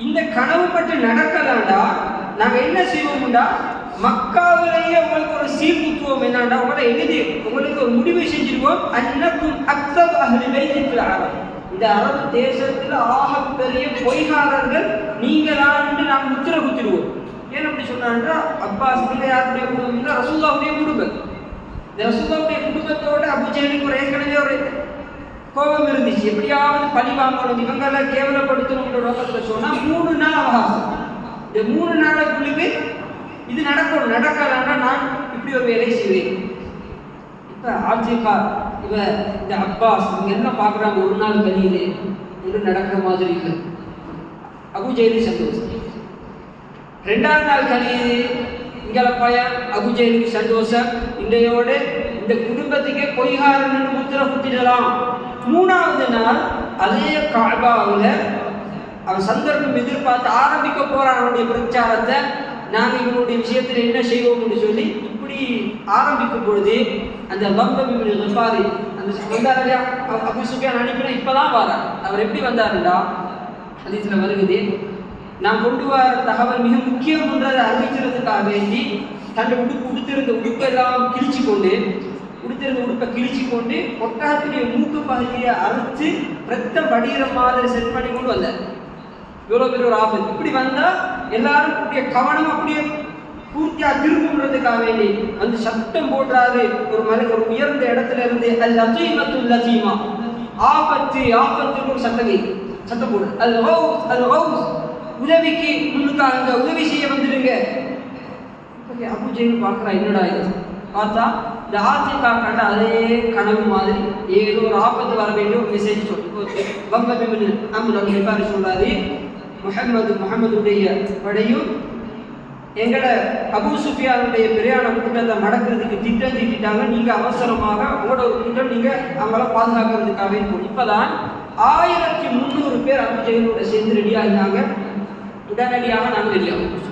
இந்த கனவு மட்டும் நடக்கலாண்டா, நாங்க என்ன செய்வோம்டா, மக்காவிலேயே உங்களுக்கு ஒரு சீர்திருத்துவோம் என்னண்டா, உங்களை எழுதி உங்களுக்கு ஒரு முடிவை செஞ்சிருவோம், அன்னக்கும் அக்ஸப் அஹ்லி பைத்தில் அரப், இந்த அரபு தேசத்தில் ஆகப்பெரிய பொய்காரர்கள் நீங்களான் என்று நாம் முத்திர குத்திடுவோம். ஏன் அப்படி சொன்னான்றா, அப்பாஸ் யாருடைய குடும்பம், ரசூலுல்லாஹ்வுடைய குடும்பம். இந்த ரசூலுல்லாஹ்வுடைய குடும்பத்தோட அபூஜஹலுக்கு ஒரு ஏற்கனவே ஒரு கோபம் இருந்துச்சு, எப்படியாவது பழி வாங்கணும், இவங்களை கேவலப்படுத்தணும்ன்ற நோக்கத்தில் சொன்னா 3 நாள் அவகாசம். இந்த 3 நாளுக்குள்ளுக்கு இது நடக்கலான்னா நான் இப்படி ஒரு வேலை செய்வேன். இப்ப ஆஜிகா இவ இந்த அப்பாஸ் இவங்க என்ன பார்க்குறாங்க, ஒரு நாள் கழியுது ஒன்றும் நடக்கிற மாதிரி இல்லை. அபூஜஹல் சந்தோஷம். 2ஆவது நாள் கழியுது, இங்கே பையன் அபூஜஹலுக்கு சந்தோஷம், இன்றையோட இந்த குடும்பத்துக்கே பொய்காரன்னு முத்திர குத்திடலாம். 3ஆவது நாள் அதே காபாவில் அவன் சந்தர்ப்பம் எதிர்பார்த்து ஆரம்பிக்க போறான் அவனுடைய பிரச்சாரத்தை. நாங்கள் இவனுடைய விஷயத்தில் என்ன செய்வோம்னு சொல்லி இப்படி ஆரம்பிக்கும் பொழுது அந்த வம்பாரி அந்த வந்தாரையா அபூ சுஃபியான் அனுப்பினா இப்பதான் வரார். அவர் எப்படி வந்தாருண்டா, ஹதீஸ்ல வருகுது, நான் கொண்டு வர தகவல் மிக முக்கியம்ன்றதை அறிவிக்கிறதுக்காக வேண்டி தன்னை உடுத்திருந்த உடுப்பெல்லாம் உடுத்திருந்த உடுப்பை கிழிச்சு கொண்டு ஒட்டகத்துடைய மூக்கு பகுதியை அறுத்து ரத்தம் வடிகிற மாதிரி செட் பண்ணி கொண்டு வந்தார். இவ்வளோ பெரிய ஒரு ஆபத்து. இப்படி வந்தால் எல்லாரும் கவனம் அப்படியே பூர்த்தியா திரும்புன்றதுக்காக வேண்டி வந்து சத்தம் போடுறாரு. ஒரு உயர்ந்த இடத்துல இருந்து லத்தீமா ஆபத்துன்னு ஒரு சத்தம் போடுறது. உதவிக்கு முன்னுக்காக உதவி செய்ய வந்துடுங்க. அபூஜஹல் பார்க்குறா, என்னடா இது? பார்த்தா இந்த ஆஜிகா கண்ட அதே கனவு மாதிரி ஏதோ ஒரு ஆபத்து வர வேண்டிய ஒரு மெசேஜ் சொல்றாரு, முஹம்மதுடைய படையும் எங்கட அபூ சுஃபியானுடைய பிரயாண கூட்டத்தை நடக்கிறதுக்கு திட்டம் தீட்டிட்டாங்க. நீங்க அவசரமாக உங்களோட ஒரு கூட்டம் நீங்க அவங்கள பாதுகாக்கிறதுக்காகவே போகும். இப்பதான் 1300 பேர் அபூஜஹலோட சேர்ந்து ரெடி ஆகினாங்க. உடனடியாக நாங்கள் ரெடியாகும்.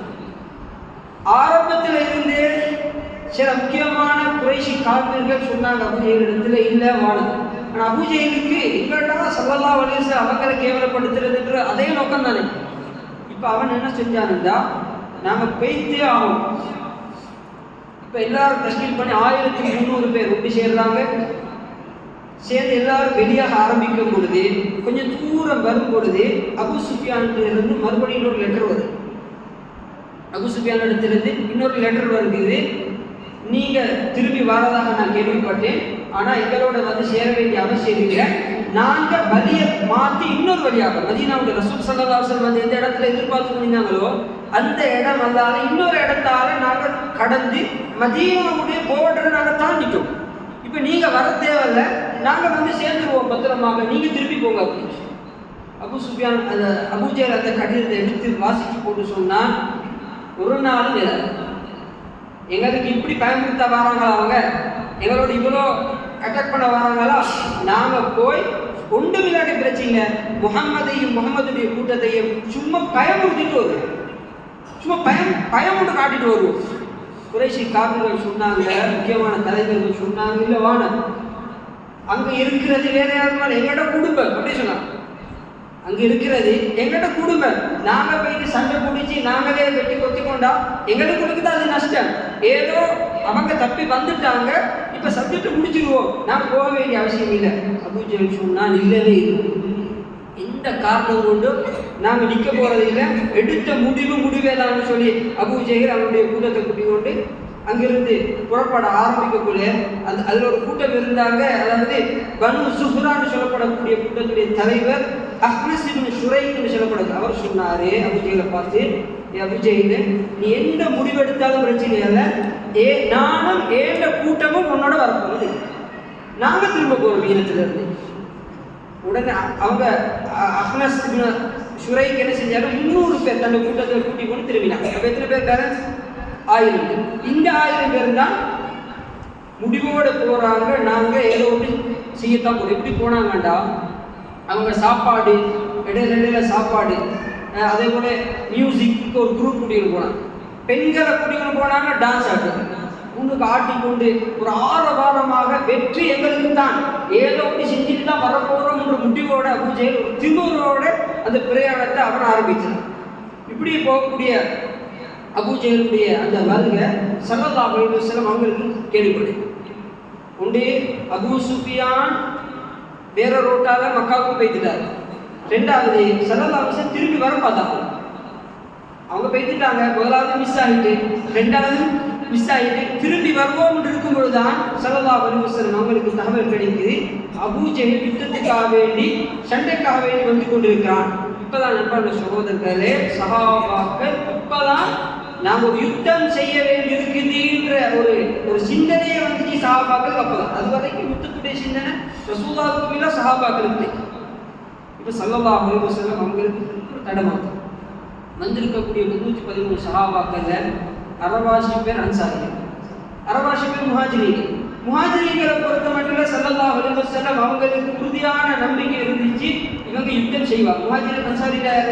ஆரம்பத்தில் இருந்தே சில முக்கியமான குறைஷி காபிர்கள் சொன்னாங்க அபூஜஹல் இடத்துல இல்லை வாழும். ஆனால் அபூஜஹலுக்கு எங்கடா ஸல்லல்லாஹு அலைஹி வஸல்லம் அவங்களை கேவலப்படுத்துறதுன்ற அதே நோக்கம் தானே. இப்போ அவன் என்ன செஞ்சானுண்டா, நாங்கள் போய்த்தே ஆகும். இப்போ எல்லாரும் தஸ்மீல் பண்ணி 1300 பேர் ஒட்டி சேர்றாங்க. சேர்ந்து எல்லாரும் வெளியாக ஆரம்பிக்கும் பொழுது கொஞ்சம் தூரம் வரும் பொழுது அபூ சுஃபியானிலிருந்து மறுபடியும் இன்னொரு லெட்டர் வருது. அபூ சுஃபியான் இடத்திலிருந்து இன்னொரு லெட்டர் வருகிறது. நீங்க திரும்பி வரதாக நான் கேள்விப்பட்டேன், ஆனா எங்களோட வந்து சேர வேண்டிய அவசியம் இல்லை. நாங்க வழியை மாற்றி இன்னொரு வழியாக மதீனாவுடைய ரசூல் ஸல்லல்லாஹு அலைஹி வஸல்லம் வந்து எந்த இடத்துல எதிர்பார்த்து பண்ணியிருந்தாங்களோ அந்த இடம் அல்லாத இன்னொரு இடத்தால நாங்கள் கடந்து மதீனாவுடைய போர்டரை நாங்கள் தாண்டிட்டோம். இப்போ நீங்க வர தேவையில்ல, நாங்க வந்து சேர்ந்துருவோம் பத்திரமாக, நீங்க திருப்பி போங்க அப்படின்னு. அபூ சுஃபியான் அந்த அபூ ஜஹல் அந்த கடிதத்தை எடுத்து வாசிச்சு போட்டு சொன்னா, ஒரு நாள் எங்களுக்கு இப்படி பயன்படுத்த வராங்களா, அவங்க எங்களோட இவ்வளோ அட்டாக் பண்ண வராங்களா, நாங்க போய் ஒன்று விளையாடி பிரச்சனை முகம்மதையும் முகமதுடைய கூட்டத்தையும் சும்மா பயமுறுத்திட்டு வருவோம், சும்மா பயமுட்டு காட்டிட்டு வருவோம். குறைஷி காபிர்கள் சொன்னாங்க, முக்கியமான தலைவர்கள் சொன்னாங்க, இல்லை வான அங்கே இருக்கிறது வேற யாருனாலும் எங்கள்கிட்ட குடும்பம் அப்படி சொன்னாங்க. அங்கே இருக்கிறது எங்கள்கிட்ட குடும்பம், நாங்கள் போயிட்டு சண்டை பிடிச்சி நாங்களே வெட்டி கொத்தி கொண்டா எங்களுக்கு தான் அது நஷ்டம். ஏதோ அவங்க தப்பி வந்துட்டாங்க, இப்போ சப்ஜெக்ட் முடிச்சிடுவோம், நான் போக வேண்டிய அவசியம் இல்லை. அபூ ஜஹல் சொன்னால் இல்லவே இல்லை, இந்த காரணம் கொண்டு நாங்கள் நிற்க போகிறது இல்லை, எடுத்த முடிவே தான் சொல்லி அபூ ஜஹல் அவருடைய கூட்டத்தை கூட்டிக் கொண்டு அங்கிருந்து புறப்பட ஆரம்பிக்கக்கூடிய அதில் ஒரு கூட்டம் இருந்தாங்க. அதாவது பனு சுஹ்ரான்னு சொல்லப்படக்கூடிய கூட்டத்துடைய தலைவர் அஹ்னஸ் இப்னு ஷுரைக்னு சொல்லப்படுது. அவர் சொன்னாரு அபூ ஜஹலை பார்த்து, அபூ ஜஹல் நீ எந்த முடிவெடுத்தாலும் பிரச்சனை இல்லை, நானும் ஏண்ட கூட்டமும் உன்னோட வரப்போகுது, நாங்கள் திரும்ப போகிறோம் வீரத்திலிருந்து. உடனே அவங்க அஹ்னஸ் இப்னு ஷுரைக் என்ன செஞ்சாங்க, 300 பேர் தன்னை கூட்டத்தில் கூட்டி கொண்டு திரும்பினாங்க. அப்போ எத்தனை பேர் பேலன்ஸ்? 1000 பேர். இந்த 1000 பேர் தான் முடிவோடு போகிறாங்க, நாங்கள் ஏதோ ஒன்று செய்யத்தான் போகிறோம். எப்படி போனாங்கண்டா, அவங்க சாப்பாடு இடையில சாப்பாடு, அதே போல மியூசிக்கு ஒரு குரூப் கூட்டிகிட்டு போனாங்க. பெண்களை கூட்டிகிட்டு போனாங்க, டான்ஸ் ஆடுறாங்க, உனக்கு ஆட்டிக்கொண்டு ஒரு ஆரவாரமாக வெற்றி எங்களுக்கு தான், ஏதோ ஒன்று செஞ்சுட்டு தான் வரப்போகிறோம் என்ற முடிவோட அபூ ஜஹல் ஒரு திமிரோட அந்த பிரயாணத்தை அவன் ஆரம்பிச்சான். இப்படி போகக்கூடிய அபூ ஜஹலுடைய அந்த வருகை ஸல்லல்லாஹு அலைஹி வஸல்லம் அவங்களுக்கு கேள்விப்படு உண்டு. அபூ சுஃபியான் வேற ரோட்டால மக்காவுக்கு போய்த்துட்டாரு. ரெண்டாவது ஸல்லல்லாஹு அலைஹி வஸல்லம் திரும்பி வர பார்த்தாங்க, அவங்க போய்த்துட்டாங்க. முதலாவது மிஸ் ஆகிட்டு, ரெண்டாவது மிஸ் ஆகிட்டு, திரும்பி வருவோம் என்று இருக்கும் பொழுதுதான் ஸல்லல்லாஹு அலைஹி வஸல்லம் அவங்களுக்கு தகவல் கிடைக்குது, அபூ ஜஹல் யுத்தத்துக்காக வேண்டி சண்டைக்காக வேண்டி வந்து கொண்டிருக்கிறான். இப்பதான் நண்பர்கள சகோதரர்களே சஹாபாக்கள் இப்பதான் நாம் ஒரு யுத்தம் செய்ய வேண்டி இருக்குதுன்ற ஒரு சிந்தனையே வந்துச்சு சஹாபாக்கள். அப்பதான் அது வரைக்கும் யுத்தத்துடைய சிந்தனை ரசூலுல்லாஹ்வுக்கு மேல சஹாபாக்களுக்கு. இப்போ ஸல்லல்லாஹு அலைஹி வஸல்லம் அவங்களுக்கு ஒரு தடமாற்றம் வந்திருக்கக்கூடிய 313 சஹாபாக்கள்ல 60 பேர் அன்சாரிகள், 60 பேர் முஹாஜிரீன்கள். முஹாஜிரீன்களை பொறுத்த மட்டும் ஸல்லல்லாஹு அலைஹி வஸல்லம் அவங்களுக்கு உறுதியான நம்பிக்கை இருந்துச்சு, இவங்க யுத்தம் செய்வாங்க. முஹாஜிர் அன்சாரிகள்,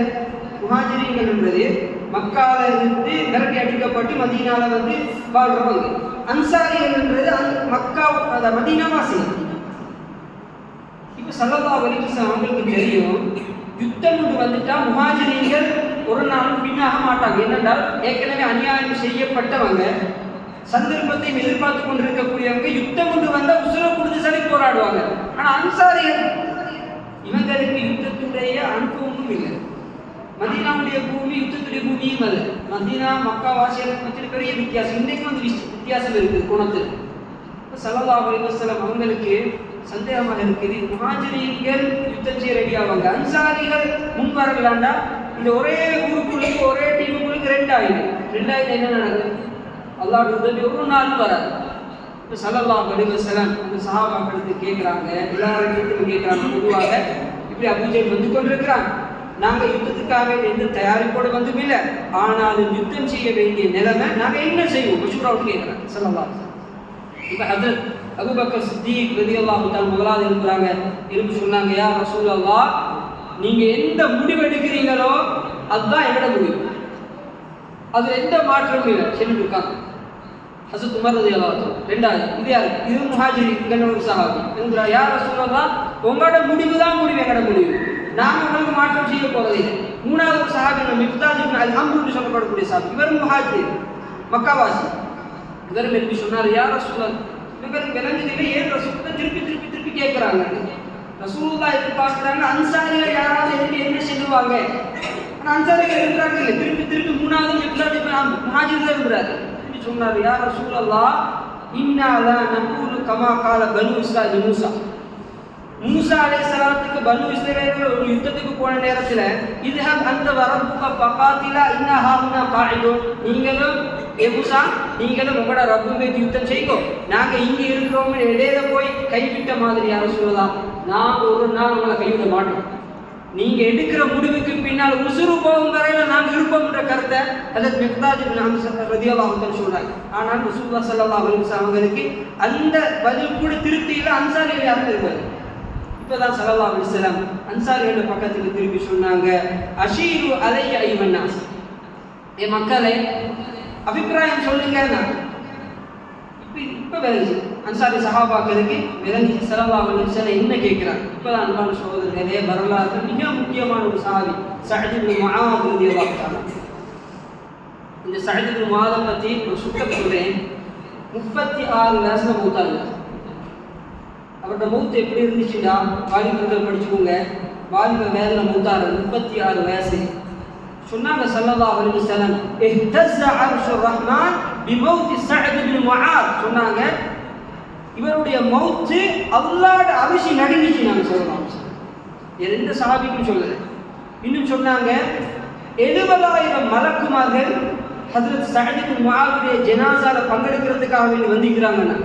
முஹாஜிரீன்கள் என்பது மக்கால இருந்து விரட்டி அடிக்கப்பட்டு மதீனால வந்து வாழ்றவங்க. அன்சாரிகள் என்றது மக்கா மதீனா வாசிகள். இப்போ ஸல்லல்லாஹு அலைஹி வஸல்லம் அவங்களுக்கு தெரியும், யுத்தம் கொண்டு வந்துட்டா முஹாஜிரீன்கள் ஒரு நாளும் பின்னாக மாட்டாங்க. என்னென்றால் ஏற்கனவே அநியாயம் செய்யப்பட்டவங்க, சந்தர்ப்பத்தை எதிர்பார்த்து கொண்டிருக்கக்கூடியவங்க யுத்தம் கொண்டு வந்தால் உசுரை கொடுத்து சரி போராடுவாங்க. ஆனால் அன்சாரிகள் இவங்களுக்கு யுத்தத்துடைய அனுபவமும் இல்லை. மதீனாவுடைய பூமி யுத்தத்துடைய பூமியும் அது. மதீனா மக்கா வாசிகள் மத்தியில் பெரிய வித்தியாசம், இன்றைக்கு வந்து வித்தியாசம் இருக்குது குணத்தில். ஸல்லல்லாஹு அலைஹி வஸல்லம் அவங்களுக்கு சந்தேகமாக இருக்குது, முஹாஜிரீன்கள் யுத்தம் செய்ய ரெடி ஆவாங்க, அன்சாரிகள் முன் வரலாண்டா இந்த ஒரே ஊருக்குள்ளுக்கு ஒரே டீமுக்குள்ளுக்கு 2000 என்ன நடக்குது? அல்லாஹ்வுடைய உதவி ஒரு நாள் வராது. இப்போ ஸல்லல்லாஹு அலைஹி வஸல்லம் அந்த சஹாபாக்களுக்கு கேட்குறாங்க, எல்லாரும் கேட்குறாங்க, பொதுவாக இப்படி அபூ ஜஹல் வந்து கொண்டிருக்கிறாங்க, நாங்கள் யுத்தத்துக்காக எந்த தயாரிப்போடு வந்தும் இல்லை, ஆனாலும் யுத்தம் செய்ய வேண்டிய நிலைமை நாங்கள் என்ன செய்வோம் மஷூராவுக்கு கேட்குறாங்க ஸல்லல்லாஹு. இப்போ ஹஜ்ரத் அபூபக்கர் சித்திக் ரலியல்லாஹு தஆலா முதலாவது இருக்கிறாங்க, இருந்து சொன்னாங்க, யா ரசூலல்லாஹ் நீங்கள் எந்த முடிவு எடுக்கிறீங்களோ அதுதான் எங்களோட முடிவு, அது எந்த மாற்றமும் இல்லை சொல்லிட்டு இருக்காங்க. ஹஸரத் உமர் ரலியல்லாஹு தஆலா. ரெண்டாவது இது யாரு? இது முஹாஜிரீன்கள் ஒரு சஹாபி என்கிறார், யா ரசூலல்லாஹ் உங்களோட முடிவு தான் முடிவு, எங்களோட முடிவு, நாங்கள் உங்களுக்கு மாற்றம் செய்ய போறது இல்லை. மூணாவது ஒரு சஹாபி மிக்தாத் இப்னு அல்-அம்ர் சொல்லப்படக்கூடிய சஹாபி, இவர் முஹாஜிர் மக்காவாசி. இவர் எப்படி சொன்னார், யா ரசூலல்லாஹ் இவங்களுக்கு விளங்குதில்லை, ஏன் ரசூலுல்லாஹ் திருப்பி திருப்பி திருப்பி கேட்குறாங்க. ரசூலுல்லாஹ் எதிர்பார்க்குறாங்க அன்சாரிகள் யாராவது எழுப்பி என்ன சொல்லுவாங்க. ஆனால் அன்சாரிகள் எழுதுறாங்க இல்லை, திருப்பி திருப்பி மூணாவது முஹாஜிர்கள் எழுதுறாரு. திருப்பி சொன்னார், யா ரசூலல்லாஹ் இன்னா லா நகூலு கமா கால பனு இஸ்ராயில் மூசா. மூசா அலைஹிஸ்ஸலாத்துக்கு பனு இஸ்ரவேலர்கள் ஒரு யுத்தத்துக்கு போன நேரத்தில் இதுஹப் அந்த வரப்புக ஃபகாத்திலா இன்னா ஹாஹுனா காயிதூன், நீங்களும் மூசா நீங்களும் உங்களோட ரப்பு மீது யுத்தம் செய்யுங்க, நாங்கள் இங்கே இருக்கிறோம் இடையில போய் கைவிட்ட மாதிரி யாரும் சொல்லலாம். நாங்கள் ஒரு நாள் உங்களை கைவிட மாட்டோம், நீங்கள் எடுக்கிற முடிவுக்கு பின்னால் உசுறு போகும் வரையில் நாங்கள் இருப்போம்ன்ற கருத்தை ஹஜ்ரத் மிக்தாத் இப்னு ஹம்ஸா ரலியல்லாஹு அன்ஹு சொல்றாங்க. ஆனால் ரசூலுல்லாஹ் ஸல்லல்லாஹு அலைஹி வஸல்லம் அவங்களுக்கு அந்த பதில் கூட திருப்தியில் அன்சாரிகள் யாரும் இருப்பாரு. இப்போதான் ஸல்லல்லாஹு அலைஹி வஸல்லம் அன்சாரிகள் பக்கத்துக்கு திருப்பி சொன்னாங்க, அஷீரு அலைய ஐயுஹன் நாஸ், என் மக்களே அபிப்பிராயம் சொல்லுங்க. இப்போ விளங்கி அன்சாரி சஹாபாக்களுக்கு விளங்கி ஸல்லல்லாஹு அலைஹி வஸல்லம் என்ன கேட்குறாங்க. இப்போதான் அன்பான சகோதரர்களே, வரலாறு மிக முக்கியமான ஒரு சஹாபி சஅத் இப்னு முஆத் ரலியல்லாஹு தஆலா. இந்த சஅத் இப்னு முஆத் பற்றி ஒரு சுத்தம் சொல்றேன். 36 வயசுல மூத்தாங்க. அவரோட மௌத்து எப்படி இருந்துச்சுன்னா, வாலிபர்கள் படிச்சுக்கோங்க, வாலிப வேதனை மூத்தாரு 36 வயசு. சொன்னாங்க ஸல்லல்லாஹு அலைஹி வஸல்லம், இஹ்தஸ்ஸ அர்ஷுர் ரஹ்மான் பிமௌத்தி சஅத் இப்னு முஆத். சொன்னாங்க இவருடைய மௌத்து அல்லாஹ்வுடைய அரிசி நடுங்கிச்சு. நாங்கள் சொல்லலாம், எந்த சஹாபிக்கும் சொல்லலை. இன்னும் சொன்னாங்க 70,000 மலக்குமார்கள் ஹஜ்ரத் சஅத் இப்னு முஆதுடைய ஜனாஸால பங்கெடுக்கிறதுக்காக வேண்டி வந்திருக்கிறாங்க.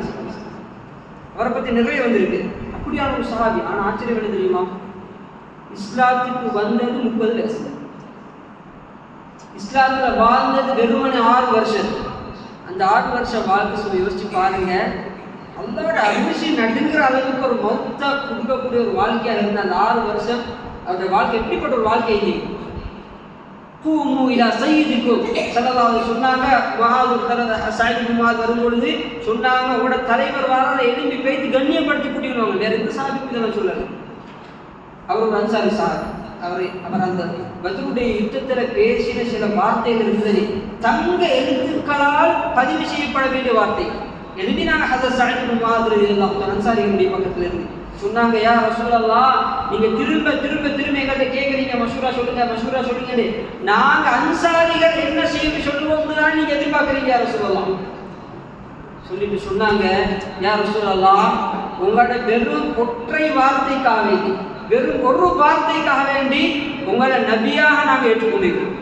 அவரை பற்றி நிறைய வந்திருக்கு. அப்படியான ஒரு சஹாபி. ஆனால் ஆச்சரியம் என்ன தெரியுமா, இஸ்லாத்துக்கு வந்தது 30 வயசு, இஸ்லாத்தில் வாழ்ந்தது வெறுமனே 6 வருஷம். அந்த 6 வருஷம் வாழ்க்கை சொல்லி யோசிச்சு பாருங்க. அல்லாஹ்வோட அரிசி நடுங்கிற அளவுக்கு ஒரு மௌத்தா கொடுக்கக்கூடிய ஒரு வாழ்க்கையாக இருந்த அந்த 6 வருஷம் அவருடைய வாழ்க்கை எப்படிப்பட்ட ஒரு வாழ்க்கை இது. கூமு இலா சய்யிதிக்கும் ஸல்லல்லாஹு சொன்னாங்க. சஅத் இப்னு முஆத் வரும்பொழுது சொன்னாங்க, உங்களோட தலைவர் வாராத எழும்பி பேசி கண்ணியப்படுத்தி கூட்டிடுவாங்க. வேற எந்த சாபிக்கும் இதெல்லாம் சொல்லலை. அவர் ஒரு அன்சாரி சார். அவர் அந்த பத்ருடைய யுத்தத்தில் பேசின சில வார்த்தைகள் இருந்தது தங்க எழுத்துக்களால் பதிவு செய்யப்பட வேண்டிய வார்த்தை. எழுதினாங்க ஹஜ்ரத் சஅத் இப்னு முஆத் ரலியல்லாஹு தஆலா அன்சாரிகளுடைய பக்கத்தில் இருந்து. சொன்னாங்க, யா ரசூலல்லாஹ் நீங்க திரும்ப திரும்ப திரும்ப எங்கள்கிட்ட கேட்குறீங்க, மஷூரா சொல்லுங்க. நாங்க அன்சாரிகள் என்ன செய்ய சொல்லுவோம்னு தான் நீங்க எதிர்பார்க்குறீங்க யா ரசூலல்லாஹ். சொல்லிட்டு சொன்னாங்க, யா ரசூலல்லாஹ் உங்களோட வெறும் ஒற்றை வார்த்தைக்காக வேண்டி, வெறும் ஒரு வார்த்தைக்காக வேண்டி உங்களை நபியாக நாங்கள் ஏற்றுக்கொண்டிருக்கோம்.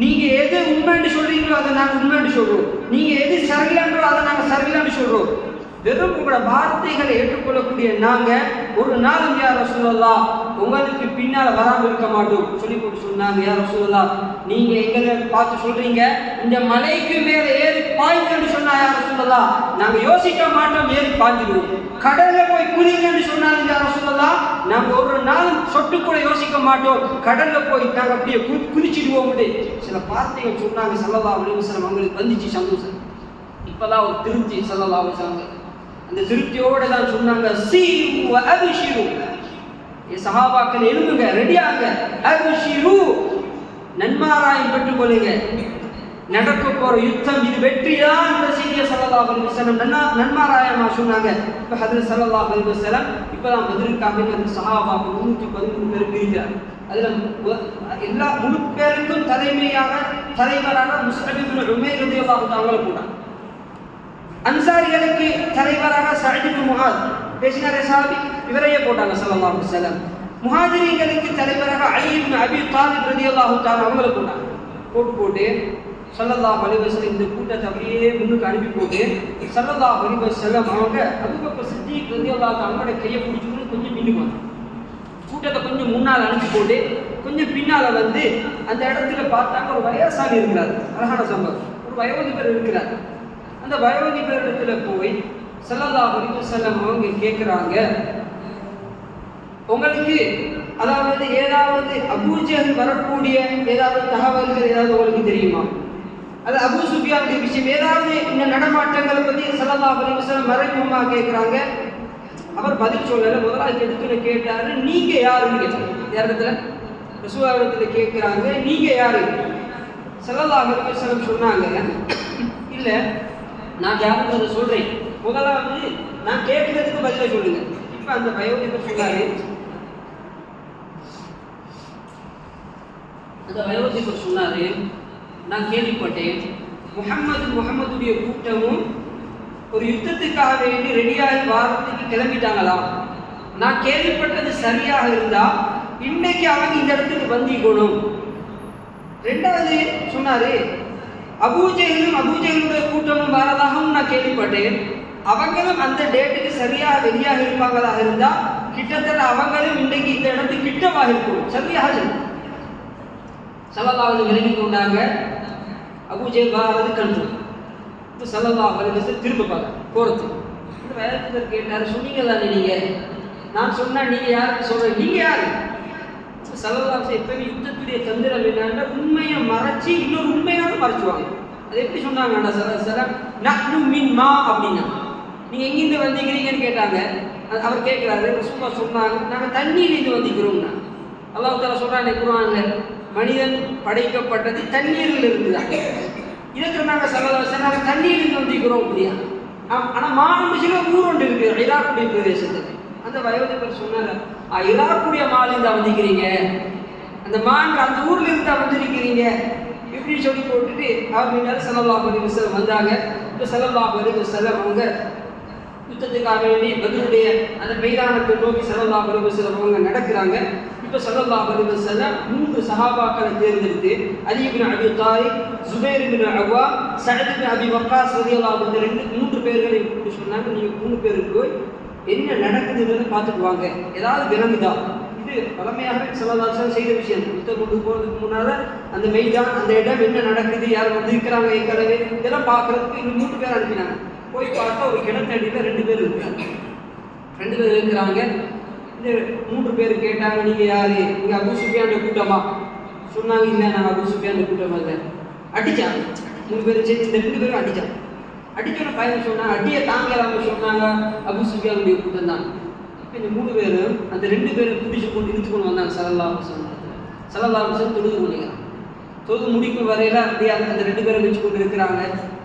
நீங்க எது உண்மைன்னு சொல்றீங்களோ அதை நாங்கள் உண்மைன்னு சொல்றோம், நீங்க எது சரியில்லைன்றோ அதை நாங்கள் சரியில்லைன்னு சொல்றோம். வெறும் உங்களோட வார்த்தைகளை ஏற்றுக்கொள்ளக்கூடிய நாங்கள் ஒரு நாளும் யா ரசூலல்லாஹ் உங்களுக்கு பின்னால் வராமல் இருக்க மாட்டோம் சொல்லி போட்டு சொன்னாங்க. யா ரசூலல்லாஹ் நீங்க எங்களை பார்த்து சொல்றீங்க இந்த மலைக்கு மேலே ஏறி பாய்ங்கன்னு சொன்னா யா ரசூலல்லாஹ் நாங்க யோசிக்க மாட்டோம், ஏறி பாய்ஞ்சிடுவோம். கடல்ல போய் குதிங்கன்னு சொன்னாங்க யா ரசூலல்லாஹ் நாங்க ஒரு நாளும் சொட்டு கூட யோசிக்க மாட்டோம், கடல்ல போய் நாங்க அப்படியே குதிச்சிடுவோம். சில வார்த்தைகள் சொன்னாங்க. ஸல்லல்லாஹு அலைஹி வஸல்லம் அவங்களுக்கு வந்துச்சு சந்தோஷம். இப்பதான் ஒரு திருப்தி. ஸல்லல்லாஹு அலைஹி வஸல்லம் அந்த திருப்தியோடு தான் சொன்னாங்க, சீரு வ அப்ஷிரு, சஹாபாக்கள் எழுதுங்க, ரெடியாங்க, அப்ஷிரு நன்மாராயம் பெற்றுக்கொள்ளுங்க, நடக்க போற யுத்தம் இது வெற்றிதான் என்ற செய்தியை ஸல்லல்லாஹு அலைஹி வஸல்லம் நன்மாராயமா சொன்னாங்க. இப்போ ஹஜ்ரத் ஸல்லல்லாஹு அலைஹி வஸல்லம் இப்பதான் பதிலுக்காக அந்த சஹாபாக்கள் 113 பேர் பிரிக்கிறார். அதுல எல்லா முழு பேருக்கும் தலைவரான முஸ்அப் இப்னு உமைர் ரலியல்லாஹு தஆலா போட்டாங்க. அன்சாரிகளுக்கு தலைவராக சஅத் இப்னு முஆத் பேசினாரே சாஹிபி, இவரையே போட்டாங்க ஸல்லல்லாஹு அலைஹி வஸல்லம். முஹாஜிரீன்களுக்கு தலைவராக அலி இப்னு அபி தாலிப் ரலியல்லாஹு தஆலா அவங்களை போட்டாங்க. போட்டு ஸல்லல்லாஹு அலைஹி வஸல்லம் இந்த கூட்டத்தை அப்படியே முன்னுக்கு அனுப்பி போட்டு ஸல்லல்லாஹு அலைஹி வஸல்லம் அவங்க அபூபக்கர் சித்திக் ரலியல்லாஹு தஆலா அவங்களோட கையை பிடிச்சிட்டு கொஞ்சம் பின்னுக்கு கூட்டத்தை கொஞ்சம் முன்னால் அனுப்பி போட்டு கொஞ்சம் பின்னால் வந்து அந்த இடத்துல பார்த்தாங்க ஒரு வயசாளி இருக்கிறார். அழகான சம்பவம். ஒரு வயோதிபர் இருக்கிறார். அந்த வயோதிபரிடத்துல போய் ஸல்லல்லாஹு அலைஹி வஸல்லம் அவங்க கேட்குறாங்க, உங்களுக்கு அதாவது ஏதாவது அபூஜஹல் வரக்கூடிய ஏதாவது தகவல்கள் ஏதாவது உங்களுக்கு தெரியுமா? அது அபூ சுஃபியானுடைய விஷயம் ஏதாவது இந்த நடமாட்டங்களை பற்றி ஸல்லல்லாஹு அலைஹி வஸல்லம் மறைமுகமாக கேட்குறாங்க. அவர் பதில் சொல்லலை. முதலாவது இடத்துல கேட்டாரு, நீங்க யாருன்னு கேட்டாங்க. யாரிடத்துல? ரசூலுல்லாஹ் இடத்துல கேட்குறாங்க, நீங்க யாரு? ஸல்லல்லாஹு அலைஹி வஸல்லம் சொன்னாங்க, இல்லை நான் யாருன்றதை சொல்றேன், முதலாவது நான் கேட்கறதுக்கு பதில சொல்லுங்க. இப்ப அந்த வயோதிபர் சொன்னாரு, நான் கேள்விப்பட்டேன் முகம்மதுடைய கூட்டமும் ஒரு யுத்தத்துக்காக வேண்டி ரெடியாகி வாரத்துக்கு கிளம்பிட்டாங்களாம். நான் கேள்விப்பட்டது சரியாக இருந்தா இன்னைக்கு அவங்க இந்த இடத்துக்கு வந்திக்கணும். ரெண்டாவது சொன்னாரு, அபூஜெஹலுடைய கூட்டமும் வரதாகவும் நான் கேள்விப்பட்டேன். அவங்களும் அந்த டேட்டுக்கு சரியாக வெளியாக இருப்பாங்களாக இருந்தா கிட்டத்தட்ட அவங்களும் இன்றைக்கு இந்த இடத்துக்கு கிட்டமாக இருக்கும். சரியாக ஸல்லல்லாஹு அலைஹி விளங்கி கொண்டாங்க. அபூஜெஹல் வாரது கண்டு இப்போ ஸல்லல்லாஹு அலைஹி வஸல்லம் திரும்ப பார்க்க போறது. இந்த வயதில் கேட்டார், சொன்னீங்க தானே நீங்க? நான் சொன்னா நீங்க யாருன்னு சொல்றேன், நீங்க யாரு? ஸல்லல்லாஹு எப்பவுமே யுத்தத்துடைய தந்திரம் என்னன்னா உண்மையை மறைச்சி இன்னொரு உண்மையாக மறைச்சுவாங்க. அது எப்படி சொன்னாங்கடா சலம் நஹ்னு மின் மா அப்படின்னா, நீங்க எங்கிருந்து வந்திருக்கிறீங்கன்னு கேட்டாங்க. அவர் கேட்கிறாரு, சும்மா சொன்னாங்க நாங்கள் தண்ணீரிலிருந்து வந்திக்கிறோம்னா. அல்லாஹ் தஆலா சொல்றானே குர்ஆன்ல, மனிதன் படைக்கப்பட்டது தண்ணீரில் இருந்துதான். இதை சொன்னாங்க ஸல்லல்லாஹு நாங்கள் தண்ணீரிலிருந்து வந்திக்கிறோம் அப்படியா. ஆனால் மாநில ஊர் ஒன்று இருக்கு ஈராக்குடைய பிரதேசத்தில். அந்த வயோதிபர் சொன்னாங்க, ஈராக்குடைய மாநிலம் தான் வந்திருக்கிறீங்க, அந்த அந்த ஊர்ல இருந்து தான் வந்திருக்கிறீங்க இப்படின்னு சொல்லி போட்டுட்டு அவர் முன்னாடி ஸல்லல்லாஹு அலைஹி வஸல்லம் வந்தாங்க. இப்போ ஸல்லல்லாஹு அலைஹி வஸல்லம் அவங்க யுத்தத்துக்காக வேண்டி பத்ருடைய அந்த மைதானத்தை நோக்கி ஸல்லல்லாஹு அலைஹி வஸல்லம் அவங்க நடக்கிறாங்க. இப்போ ஸல்லல்லாஹு அலைஹி வஸல்லம் 3 சஹாபாக்களை தேர்ந்தெடுத்து அலி இப்னு அபி தாலிப், ஜுபைர் இப்னு அவ்வாம், சஅத் இப்னு அபி வக்காஸ் ரலியல்லாஹு அன்ஹு 3 பேர்களை கூப்பிட்டு சொன்னாங்க, நீங்க 3 பேருக்கு போய் என்ன நடக்குதுன்னு பார்த்துட்டு வாங்க, ஏதாவது விளங்குதா. இது பழமையாகவே ஸல்லல்லாஹு அலைஹி வஸல்லம் செய்த விஷயம். யுத்தம் கொண்டு போகிறதுக்கு முன்னால அந்த மைதான் அந்த இடம் என்ன நடக்குது, யார் வந்து இருக்கிறாங்க ஏற்கனவே இதெல்லாம் பார்க்கறதுக்கு இன்னும் 3 பேர் அனுப்பினாங்க. போய் பார்த்தா ஒரு கிணத்தடியில் 2 பேர் இருக்கிறாங்க. 2 பேர் இருக்கிறாங்க. இந்த 3 பேர் கேட்டாங்க, நீங்க யாரு? நீங்க அபூ சுஃபியானுடைய கூட்டமா? சொன்னாங்க, இல்லை நாங்கள் அபூ சுஃபியானுடைய கூட்டமா இல்லை. அடிச்சாங்க 3 பேர் சேர்த்து, இந்த 2 பேரும் அடிச்சாங்க. அடிக்கணும் பையன் சொன்னாங்க, அடியை தாங்கலாம சொன்னாங்க, அபூ சுஃபியானுடைய கூட்டம் தான். இப்போ இந்த 3 பேரும் அந்த 2 பேரும் பிடிச்சு கொண்டு இழுத்து கொண்டு வந்தாங்க ஸல்லல்லாஹு அலைஹி வஸல்லம் தொழுது கொண்டிருக்கிறாங்க. தொழுது முடிக்கும் வரையில அப்படியே அந்த 2 பேரை வச்சு கொண்டு இருக்கிறாங்க.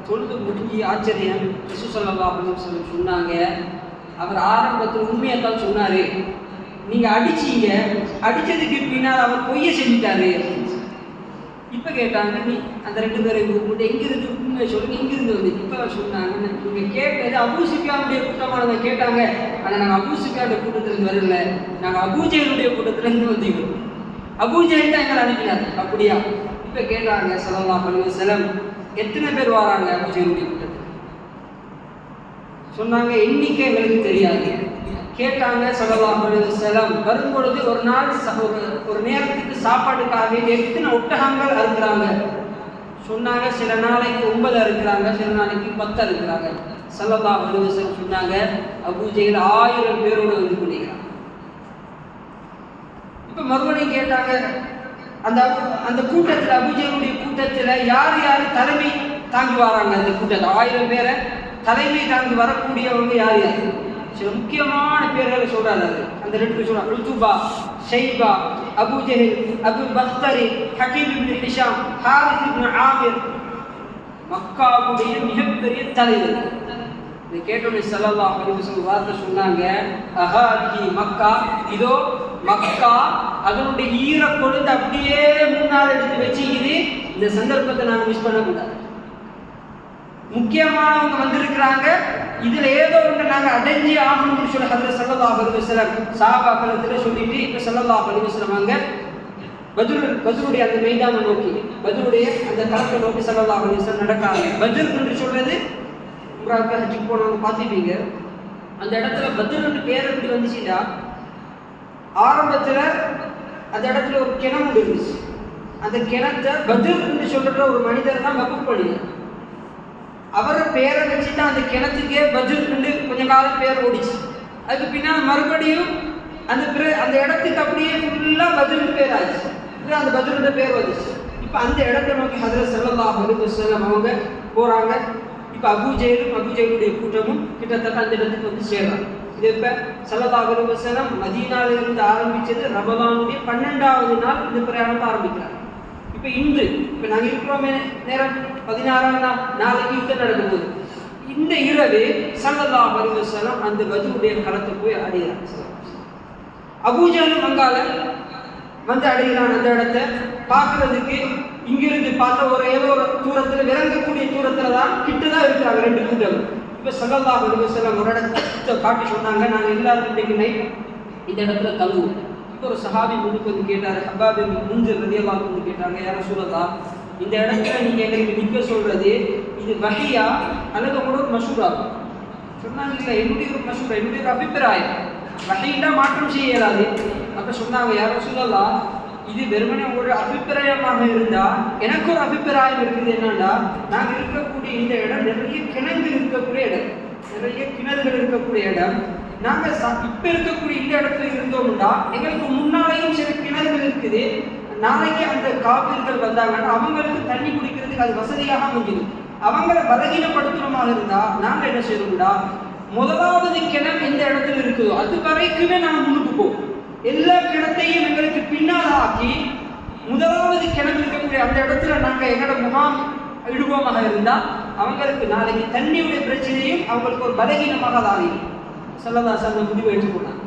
தொழுது முடிஞ்சு ஆச்சரியம், ரசூல் ஸல்லல்லாஹு அலைஹி வஸல்லம் சொன்னாங்க, அவர் ஆரம்பத்தில் உண்மையத்தான் சொன்னாரு, நீங்க அடிச்சீங்க, அடிச்சதுக்கு பின்னால் அவர் பொய்ய செஞ்சுட்டாரு. இப்போ கேட்டாங்க, நீ அந்த 2 பேரை கூப்பிட்டு எங்கிருந்து உண்மையை சொல்லுங்க, எங்கிருந்து வந்து? இப்போ சொன்னாங்க, நீங்க கேட்டது அபூ சுஃபியானுடைய கூட்டமானதை கேட்டாங்க, ஆனால் நாங்கள் அபூ சுஃபியானுடைய கூட்டத்திலிருந்து வரல, நாங்கள் அபூஜெஹலுடைய கூட்டத்திலிருந்து வந்தீங்க. அபூஜெஹல் தான் எங்களை அனுப்பினார். அப்படியா? இப்போ கேட்டாங்க ஸல்லல்லாஹு அலைஹி வஸல்லம், எத்தனை பேர் வராங்க அபூஜெஹலுடைய கூட்டத்தில்? சொன்னாங்க, எண்ணிக்கை எங்களுக்கு தெரியாது. கேட்டாங்க ஸல்லல்லாஹு அலைஹி வஸல்லம், வரும்பொழுது ஒரு நாள் ஒரு நேரத்துக்கு சாப்பாட்டுக்காக எத்தனை ஒட்டகங்கள் அறுக்கிறாங்க? சொன்னாங்க, சில நாளைக்கு 9 அறுக்கிறாங்க, சில நாளைக்கு 10 அறுக்கிறாங்க. ஸல்லல்லாஹு அலைஹி வஸல்லம் சொன்னாங்க, அபூஜெஹல் 1000 பேரோடு வந்து கொண்டிருக்கிறாங்க. இப்போ மறுபடியும் கேட்டாங்க, அந்த கூட்டத்தில் அபூஜெஹலுடைய கூட்டத்தில் யார் யார் தலைமை தாங்கி வராங்க? அந்த கூட்டத்தில் 1000 பேரை தலைமை தாங்கி வரக்கூடியவங்க யார் யார்? சில முக்கியமான பேர்களை சொல்றாரு. அந்த 2 பேர் சொல்றாங்க, உத்பா, ஷைபா, அபூஜெஹல், அபு பக்தரி, ஹக்கீம் இப்னு ஹிஷாம், ஹாரிஸ் இப்னு ஆமிர், மக்காவுடைய மிகப்பெரிய தலைவர். இதை கேட்டோன்னே ஸல்லல்லாஹு அலைஹி வஸல்லம் வார்த்தை சொன்னாங்க, அஹாதி மக்கா, இதோ மக்கா அதனுடைய ஈர கொழுந்து அப்படியே முன்னால் எடுத்து வச்சுக்கிது. இந்த சந்தர்ப்பத்தை நாங்கள் மிஸ் பண்ணக்கூடாது. முக்கியமானவங்க வந்திருக்கிறாங்க, இதுல ஏதோ ஒன்று நாங்கள் அடைஞ்சி ஆகணும்னு சொல்லி ஹஜ்ரத் ஸல்லல்லாஹு அலைஹி வஸல்லம் சஹாபாக்களத்தில் சொல்லிட்டு இப்போ ஸல்லல்லாஹு அலைஹி வஸல்லம் அங்கே பத்ருடைய அந்த மைதானை நோக்கி, பத்ருடைய அந்த களத்தை நோக்கி ஸல்லல்லாஹு அலைஹி வஸல்லம் நடக்காங்க. பத்ர் என்று சொல்றது உம்ராவுக்கு ஹஜ்ஜுக்கு போனவங்க பார்த்துப்பீங்க. அந்த இடத்துல பத்ருன்னு பேர் எப்படி வந்துச்சுன்னா, ஆரம்பத்தில் அந்த இடத்துல ஒரு கிணறு இருந்துச்சு. அந்த கிணத்தை பத்ர் என்று சொல்ற ஒரு மனிதர் தான் வகுப்பு பண்ணினார். அவரை பேரை வச்சு தான் அந்த கிணத்துக்கே பத்ர் என்று கொஞ்ச காலம் பேர் ஓடிச்சு. அதுக்கு பின்னால் மறுபடியும் அந்த இடத்துக்கு அப்படியே ஃபுல்லாக பத்ருன்னு பேர் ஆச்சு. அந்த பத்ருன்ற பேர் வந்துச்சு. இப்போ அந்த இடத்தை நோக்கி ஹஜ்ரத் ஸல்லல்லாஹு அலைஹி வஸல்லம் அவங்க போகிறாங்க. இப்போ அபூஜெஹலுடைய கூட்டமும் கிட்டத்தட்ட அந்த இடத்துக்கு வந்து சேர்றாங்க. இது இப்போ ஸல்லல்லாஹு அலைஹி வஸல்லம் மதீனாவிலிருந்து ஆரம்பித்தது ரமலானுடைய 12வது நாள் இந்த பிரயாணத்தை ஆரம்பிக்கிறாங்க. இப்போ நாங்கள் இருக்கிறோமே நேரம் 16ஆம் நாள், நாளைக்கு யுத்தம் நடக்கும் போது இந்த இரவு ஸல்லல்லாஹு அலைஹி வஸல்லம் அந்த பத்ருடைய களத்தை போய் அடைகிறாங்க. அபூஜஹலும் அங்கால வந்து அடைகிறான். அந்த இடத்தை பார்க்கறதுக்கு இங்கிருந்து பார்த்த ஒரு ஏதோ ஒரு தூரத்துல விளங்கக்கூடிய தூரத்துல தான் கிட்டதான் இருக்கிறாங்க ரெண்டு கூட்டம். இப்ப ஸல்லல்லாஹு அலைஹி வஸல்லம் ஒரு இடத்தை காட்டி சொன்னாங்க, நாங்க எல்லாரும் இன்றைக்கு நைட் இந்த இடத்துல தங்குவோம். இப்போ ஒரு சஹாபி முன்னுக்கு வந்து கேட்டாரு, ஹப்பாப் பின் முன்சிர் ரலியல்லாஹு அன்ஹு கேட்டாங்க, யா ரசூலல்லாஹ் இந்த இடத்துல நீங்க எங்களுக்கு நிற்க சொல்றது இது வஹியா அல்லது உங்களோட ஒரு மஷூரா? சொன்னாங்க, இல்லை என்னுடைய ஒரு மஷூரா, என்னுடைய ஒரு அபிப்பிராயம், வஹியா மாற்றம் செய்ய இயலாது. அப்ப சொன்னாங்க, யா ரசூலல்லாஹ் இது வெறுமனே உங்களுடைய அபிப்பிராயமாக இருந்தா எனக்கு ஒரு அபிப்பிராயம் இருக்குது. என்னன்னா, நாங்க இருக்கக்கூடிய இந்த இடம் நிறைய கிணறுகள் இருக்கக்கூடிய இடம், நிறைய கிணறுகள் இருக்கக்கூடிய இடம். நாங்க இப்ப இருக்கக்கூடிய இந்த இடத்துல இருந்தோம்னா எங்களுக்கு முன்னாலேயும் சில கிணறுகள் இருக்குது. நாளைக்கு அந்த காப்பீர்கள் வந்தாங்கன்னா அவங்களுக்கு தண்ணி குடிக்கிறதுக்கு அது வசதியாக அமைஞ்சிது. அவங்களை பலகீனப்படுத்தணுமாக இருந்தா நாங்க என்ன செய்யணும்டா, முதலாவது கிணறு எந்த இடத்துல இருக்குதோ அது வரைக்குமே நாங்க முன்னுக்கு போவோம். எல்லா கிணத்தையும் எங்களுக்கு பின்னால் ஆக்கி முதலாவது கிணறு இருக்கக்கூடிய அந்த இடத்துல நாங்க எங்களோட முகாம் இடுவோமாக இருந்தா அவங்களுக்கு நாளைக்கு தண்ணியுடைய பிரச்சனையும் அவங்களுக்கு ஒரு பலகீனமாக தான் ஆகும். ஸல்லல்லாஹு அலைஹி வஸல்லம் முடிவு எடுத்துக்கொண்டாங்க.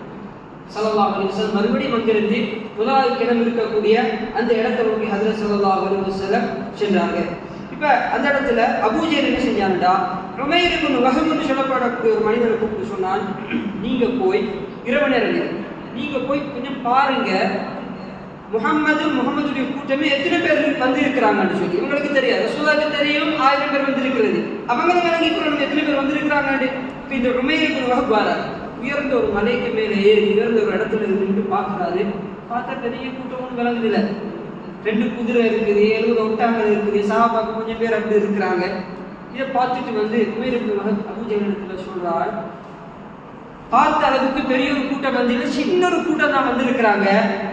ஸல்லல்லாஹு அலைஹி வஸல்லம் மறுபடியும் அங்கிருந்து முதலாவது கிணறு இருக்கக்கூடிய அந்த இடத்தை நோக்கி ஹஜ்ரத் ஸல்லல்லாஹு அலைஹி வஸல்லம் சென்றாங்க. இப்ப அந்த இடத்துல அபூஜஹல் என்ன செஞ்சான்டா, உமைர் இப்னு வஹப் சொல்லப்படக்கூடிய ஒரு மனிதரை கூப்பிட்டு சொன்னான், நீங்க போய் இரவு நேரம் நீங்க போய் கொஞ்சம் பாருங்க முகமதுடைய கூட்டமே எத்தனை பேர் வந்து இருக்கிறாங்கன்னு சொல்லி. இவங்களுக்கு தெரியாது, ரசூலுல்லாஹ்வுக்கு தெரியும் 1000 பேர் வந்து இருக்கிறது. அவங்களும் விளங்கிக்கொள்ளணும் எத்தனை பேர் வந்து இருக்கிறாங்க. இந்த உமைர் இப்னு வஹப் வரார், உயர்ந்த ஒரு மலைக்கு மேலே ஏறி உயர்ந்த ஒரு இடத்துல நின்று பார்க்குறாரு. பார்த்தா பெரிய கூட்டமும் விளங்குதில்ல. 2 குதிரை இருக்குது, 70 ஒட்டகங்கள் இருக்குது, சஹாபாக்கு கொஞ்சம் பேர் அப்படி இருக்கிறாங்க. இதை பார்த்துட்டு வந்து உமைர் இப்னு வஹப் அபூஜஹல் இடத்துல சொல்றார், பார்த்த அளவுக்கு பெரிய ஒரு கூட்டம் வந்து இல்லை, சின்ன ஒரு கூட்டம் தான் வந்திருக்கிறாங்க.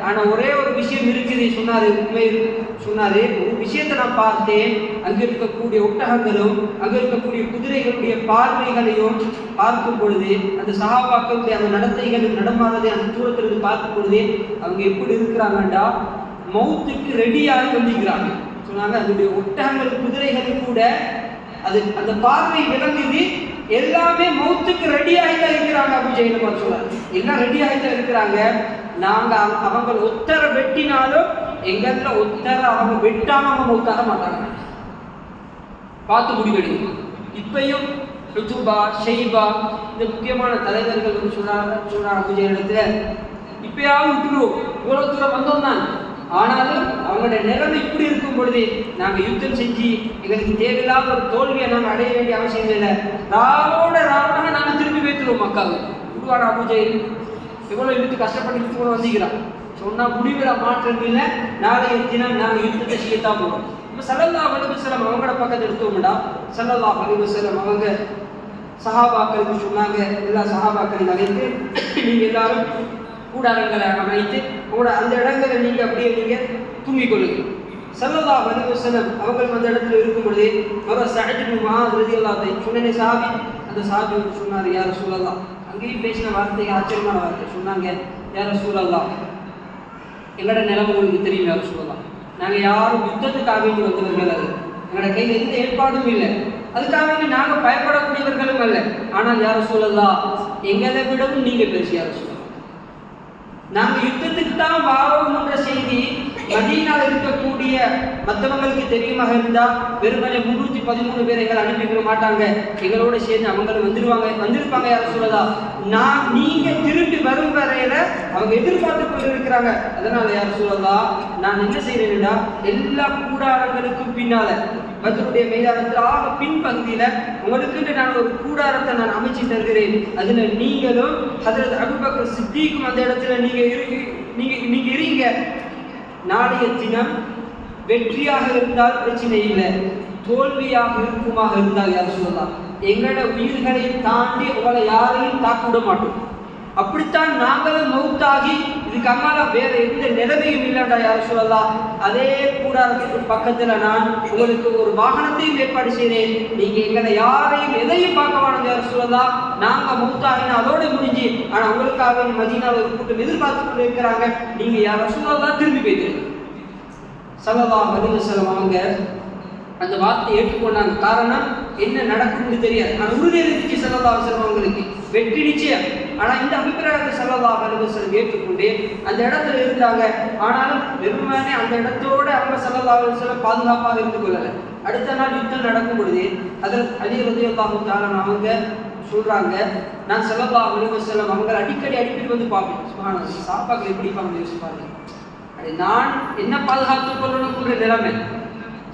ஆனா ஒரே ஒரு விஷயம் இருக்குது சொன்னாரு. உமைர் சொன்னாரு, ஒரு விஷயத்தை நான் பார்த்தேன், அங்க இருக்கக்கூடிய ஒட்டகங்களும் அங்க இருக்கக்கூடிய குதிரைகளுடைய பார்வைகளையும் பார்க்கும் பொழுது அந்த சஹாபாக்களுடைய அந்த நடத்தைகளும் நடமாறதை அந்த தூரத்திலிருந்து பார்க்கும் பொழுது அவங்க எப்படி இருக்கிறாங்கண்டா மௌத்துக்கு ரெடியாக வந்திருக்கிறாங்க சொன்னாங்க. அதனுடைய ஒட்டகங்கள் குதிரைகள் கூட அது அந்த பார்வை விளங்குது, எல்லாமே மௌத்துக்கு ரெடி ஆகிதான் இருக்கிறாங்க. அபூஜஹல் சொல்றாங்க, எல்லாம் ரெடி ஆகிதான் இருக்கிறாங்க. நாங்க அவங்க ஒத்தர வெட்டினாலும் எங்கள்ல ஒத்தர அவங்க வெட்டாம அவங்க மௌத்தாக மாட்டாங்க. பார்த்து முடிவெடுங்க. இப்பயும் ருத்துபா ஷைபா இந்த முக்கியமான தலைவர்கள் வந்து சொன்னாங்க அபூஜஹல் இடத்துல, இப்பயாவது விட்டுருவோம், இவ்வளவு தூரம் வந்தோம் தான், ஆனாலும் அவங்களுடைய நிலைமை இப்படி இருக்கும் பொழுது நாங்கள் யுத்தம் செஞ்சு எங்களுக்கு தேவையில்லாத ஒரு தோல்வியை நாங்கள் அடைய வேண்டிய அவசியம் இல்லை. ராவாக நாங்கள் திருப்பி வைத்துருவோம் மக்காவுக்கு. உருவான அபூஜஹல் எவ்வளோ இழுத்து கஷ்டப்பட்டு கூட வந்திக்கிறான். சொன்னால் முடிவில் மாற்றம் இல்லை, நாளைய தினம் நாங்கள் யுத்தத்தை செய்யத்தான் போகிறோம். இப்போ ஸல்லல்லாஹு அலைஹி வஸல்லம் அவங்களோட பக்கத்தை எடுத்தோம்டா, ஸல்லல்லாஹு அலைஹி வஸல்லம் அவங்க சஹாபாக்களுக்கு சொன்னாங்க, எல்லா சஹாபாக்களையும் அழைத்து நீங்கள் எல்லாரும் கூடாரங்களை அமைத்து உங்களோட அந்த இடங்களை நீங்க அப்படியே நீங்க தூங்கிக் கொள்ளுங்க. ஸல்லல்லாஹு அலைஹி வஸல்லம் அவர்கள் அந்த இடத்துல இருக்கும் பொழுது அவர் சஅத் இப்னு முஆத் ரலியல்லாஹு அன்ஹு சொன்ன சஹாபி, அந்த சஹாபி சொன்னார், யா ரசூலல்லாஹ், அங்கேயும் பேசின வார்த்தை ஆச்சரியமான வார்த்தை சொன்னாங்க, யா ரசூலல்லாஹ் எங்களோட நிலைமை உங்களுக்கு தெரியும், யா ரசூலல்லாஹ் நாங்கள் யாரும் யுத்தத்துக்காக வேண்டி வந்தவர்கள் அல்ல, எங்களோட கையில் எந்த ஏற்பாடும் இல்லை, அதுக்காக வேண்டி நாங்கள் பயப்படக்கூடியவர்களும் அல்ல. ஆனால் யா ரசூலல்லாஹ் எங்களை விடவும் நீங்க பெருசு யா ரசூலல்லாஹ், நாங்கள் யுத்தத்துக்கு தான் வாரோம் என்ற செய்தி மதீனாவில் இருக்கக்கூடிய மற்றவங்களுக்கு தெரியுமாக இருந்தா வெறுமனே 313 பேரை எங்களை அனுப்பிவிட மாட்டாங்க, எங்களோட சேர்ந்து அவங்களும் வந்திருப்பாங்க. யாரும் சொல்லதா, நீங்க திரும்பி வரும் வரையில அவங்க எதிர்பார்த்து கொண்டு இருக்கிறாங்க. அதனால யாரும் சொல்லதா, நான் என்ன செய்யறேன்னா எல்லா கூடாரங்களுக்கும் பின்னால பத்ருடைய மைதானத்தில் பின்பகுதியில உங்களுக்கு நான் ஒரு கூடாரத்தை நான் அமைச்சு தருகிறேன். அதுல நீங்களும் ஹஜ்ரத் அபூபக்கர் சித்திக்கும் அந்த இடத்துல நீங்க இருங்க. நாளைய தினம் வெற்றியாக இருந்தால் பிரச்சனை இல்லை, தோல்வியாக இருக்குமாக இருந்தால் யார் சொல்லலாம், எங்களோட உயிர்களை தாண்டி உங்களை யாரையும் தாக்க விட மாட்டோம். அப்படித்தான் நாங்களும் மௌத்தாகி இதுக்கு அம்மால வேற எந்த நிலைமையும் இல்லைண்டா யார் சொல்லலாம். அதே கூடாரத்துக்கு பக்கத்துல நான் உங்களுக்கு ஒரு வாகனத்தையும் ஏற்பாடு செய்தேன், நீங்க எங்களை யாரையும் எதையும் பார்க்க வேணும் யார் சொல்லலாம். நாங்க மௌத்தாகினா அதோட முடிஞ்சு, ஆனா உங்களுக்காக மதீனாவில் ஒரு கூட்டம் எதிர்பார்த்து கொண்டு இருக்கிறாங்க, நீங்க யார் சொல்லலாம் திரும்பி போயிட்டு. ஸல்லல்லாஹு அலைஹி வஸல்லம் அவங்க அந்த வார்த்தையை ஏற்றுக்கொண்டாங்க. காரணம் என்ன நடக்கும்னு தெரியாது. ஆனால் உறுதி இருந்துச்சு ஸல்லல்லாஹு அலைஹி வஸல்லம் அவங்களுக்கு, வெற்றி நிச்சயம். ஆனால் இந்த அபிப்பிராயத்தை ஸல்லல்லாஹு அலைஹி வஸல்லம் ஏற்றுக்கொண்டு அந்த இடத்துல இருந்தாங்க. ஆனாலும் வெறுமனே அந்த இடத்தோட அவங்க ஸல்லல்லாஹு அலைஹி வஸல்லம் பாதுகாப்பாக இருந்து கொள்ளலை. அடுத்த நாள் யுத்தம் நடக்கும் பொழுது அதில் அலி ரலியல்லாஹு தஆலா அவங்க சொல்றாங்க, நான் ஸல்லல்லாஹு அலைஹி வஸல்லம் அவங்க அடிக்கடி வந்து பார்ப்பேன். சுப்ஹானல்லாஹ், சாப்பாக்கள் எப்படி பார்க்க யோசிப்பாங்க, அது நான் என்ன பாதுகாத்துக் கொள்ளணும்ன்ற நிலைமை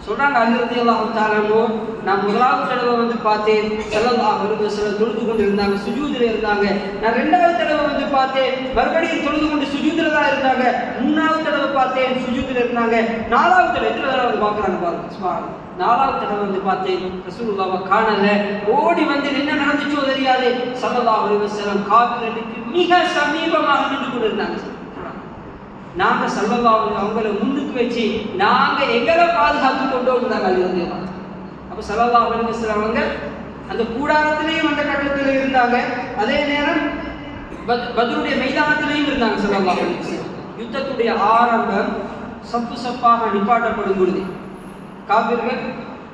சொல்றாங்க. அலி ரலியல்லாஹு தஆலா நான் முதலாவது தடவை வந்து பார்த்தேன் ஸல்லல்லாஹு அலைஹி வஸல்லம் தொழுது கொண்டு இருந்தாங்க, சுஜூதில் இருந்தாங்க. நான் ரெண்டாவது தடவை வந்து பார்த்தேன் மறுபடியும் தொழுது கொண்டு சுஜூதில் தான் இருந்தாங்க. மூணாவது தடவை பார்த்தேன் சுஜூதில் இருந்தாங்க. நாலாவது தடவை எத்தனை தடவை வந்து பார்க்குறாங்க பாருங்க. சுப்ஹானல்லாஹ், நாலாவது தடவை வந்து பார்த்தேன் ரசூலுல்லாஹ்வை காணல. ஓடி வந்து என்ன நடந்துச்சோ தெரியாது. ஸல்லல்லாஹு அலைஹி வஸல்லம் காபிர்களுக்கு மிக சமீபமாக நின்று கொண்டு இருந்தாங்க. நாங்க ஸல்லல்லாஹு அவங்கள முன்னுக்கு வச்சு நாங்க எங்களை பாதுகாத்து கொண்டு வந்தாங்க அலி ரலியல்லாஹு. அப்ப ஸல்லல்லாஹு அலைஹி வஸல்லம் அவங்க அந்த கூடாரத்திலேயும் அந்த கட்டத்தில் இருந்தாங்க. அதே நேரம் பத்ருடைய மைதானத்திலேயும் இருந்தாங்க ஸல்லல்லாஹு அலைஹி வஸல்லம். யுத்தத்துடைய ஆரம்பம் சப்பாக நிப்பாட்டப்படும் பொழுது காபிர்கள்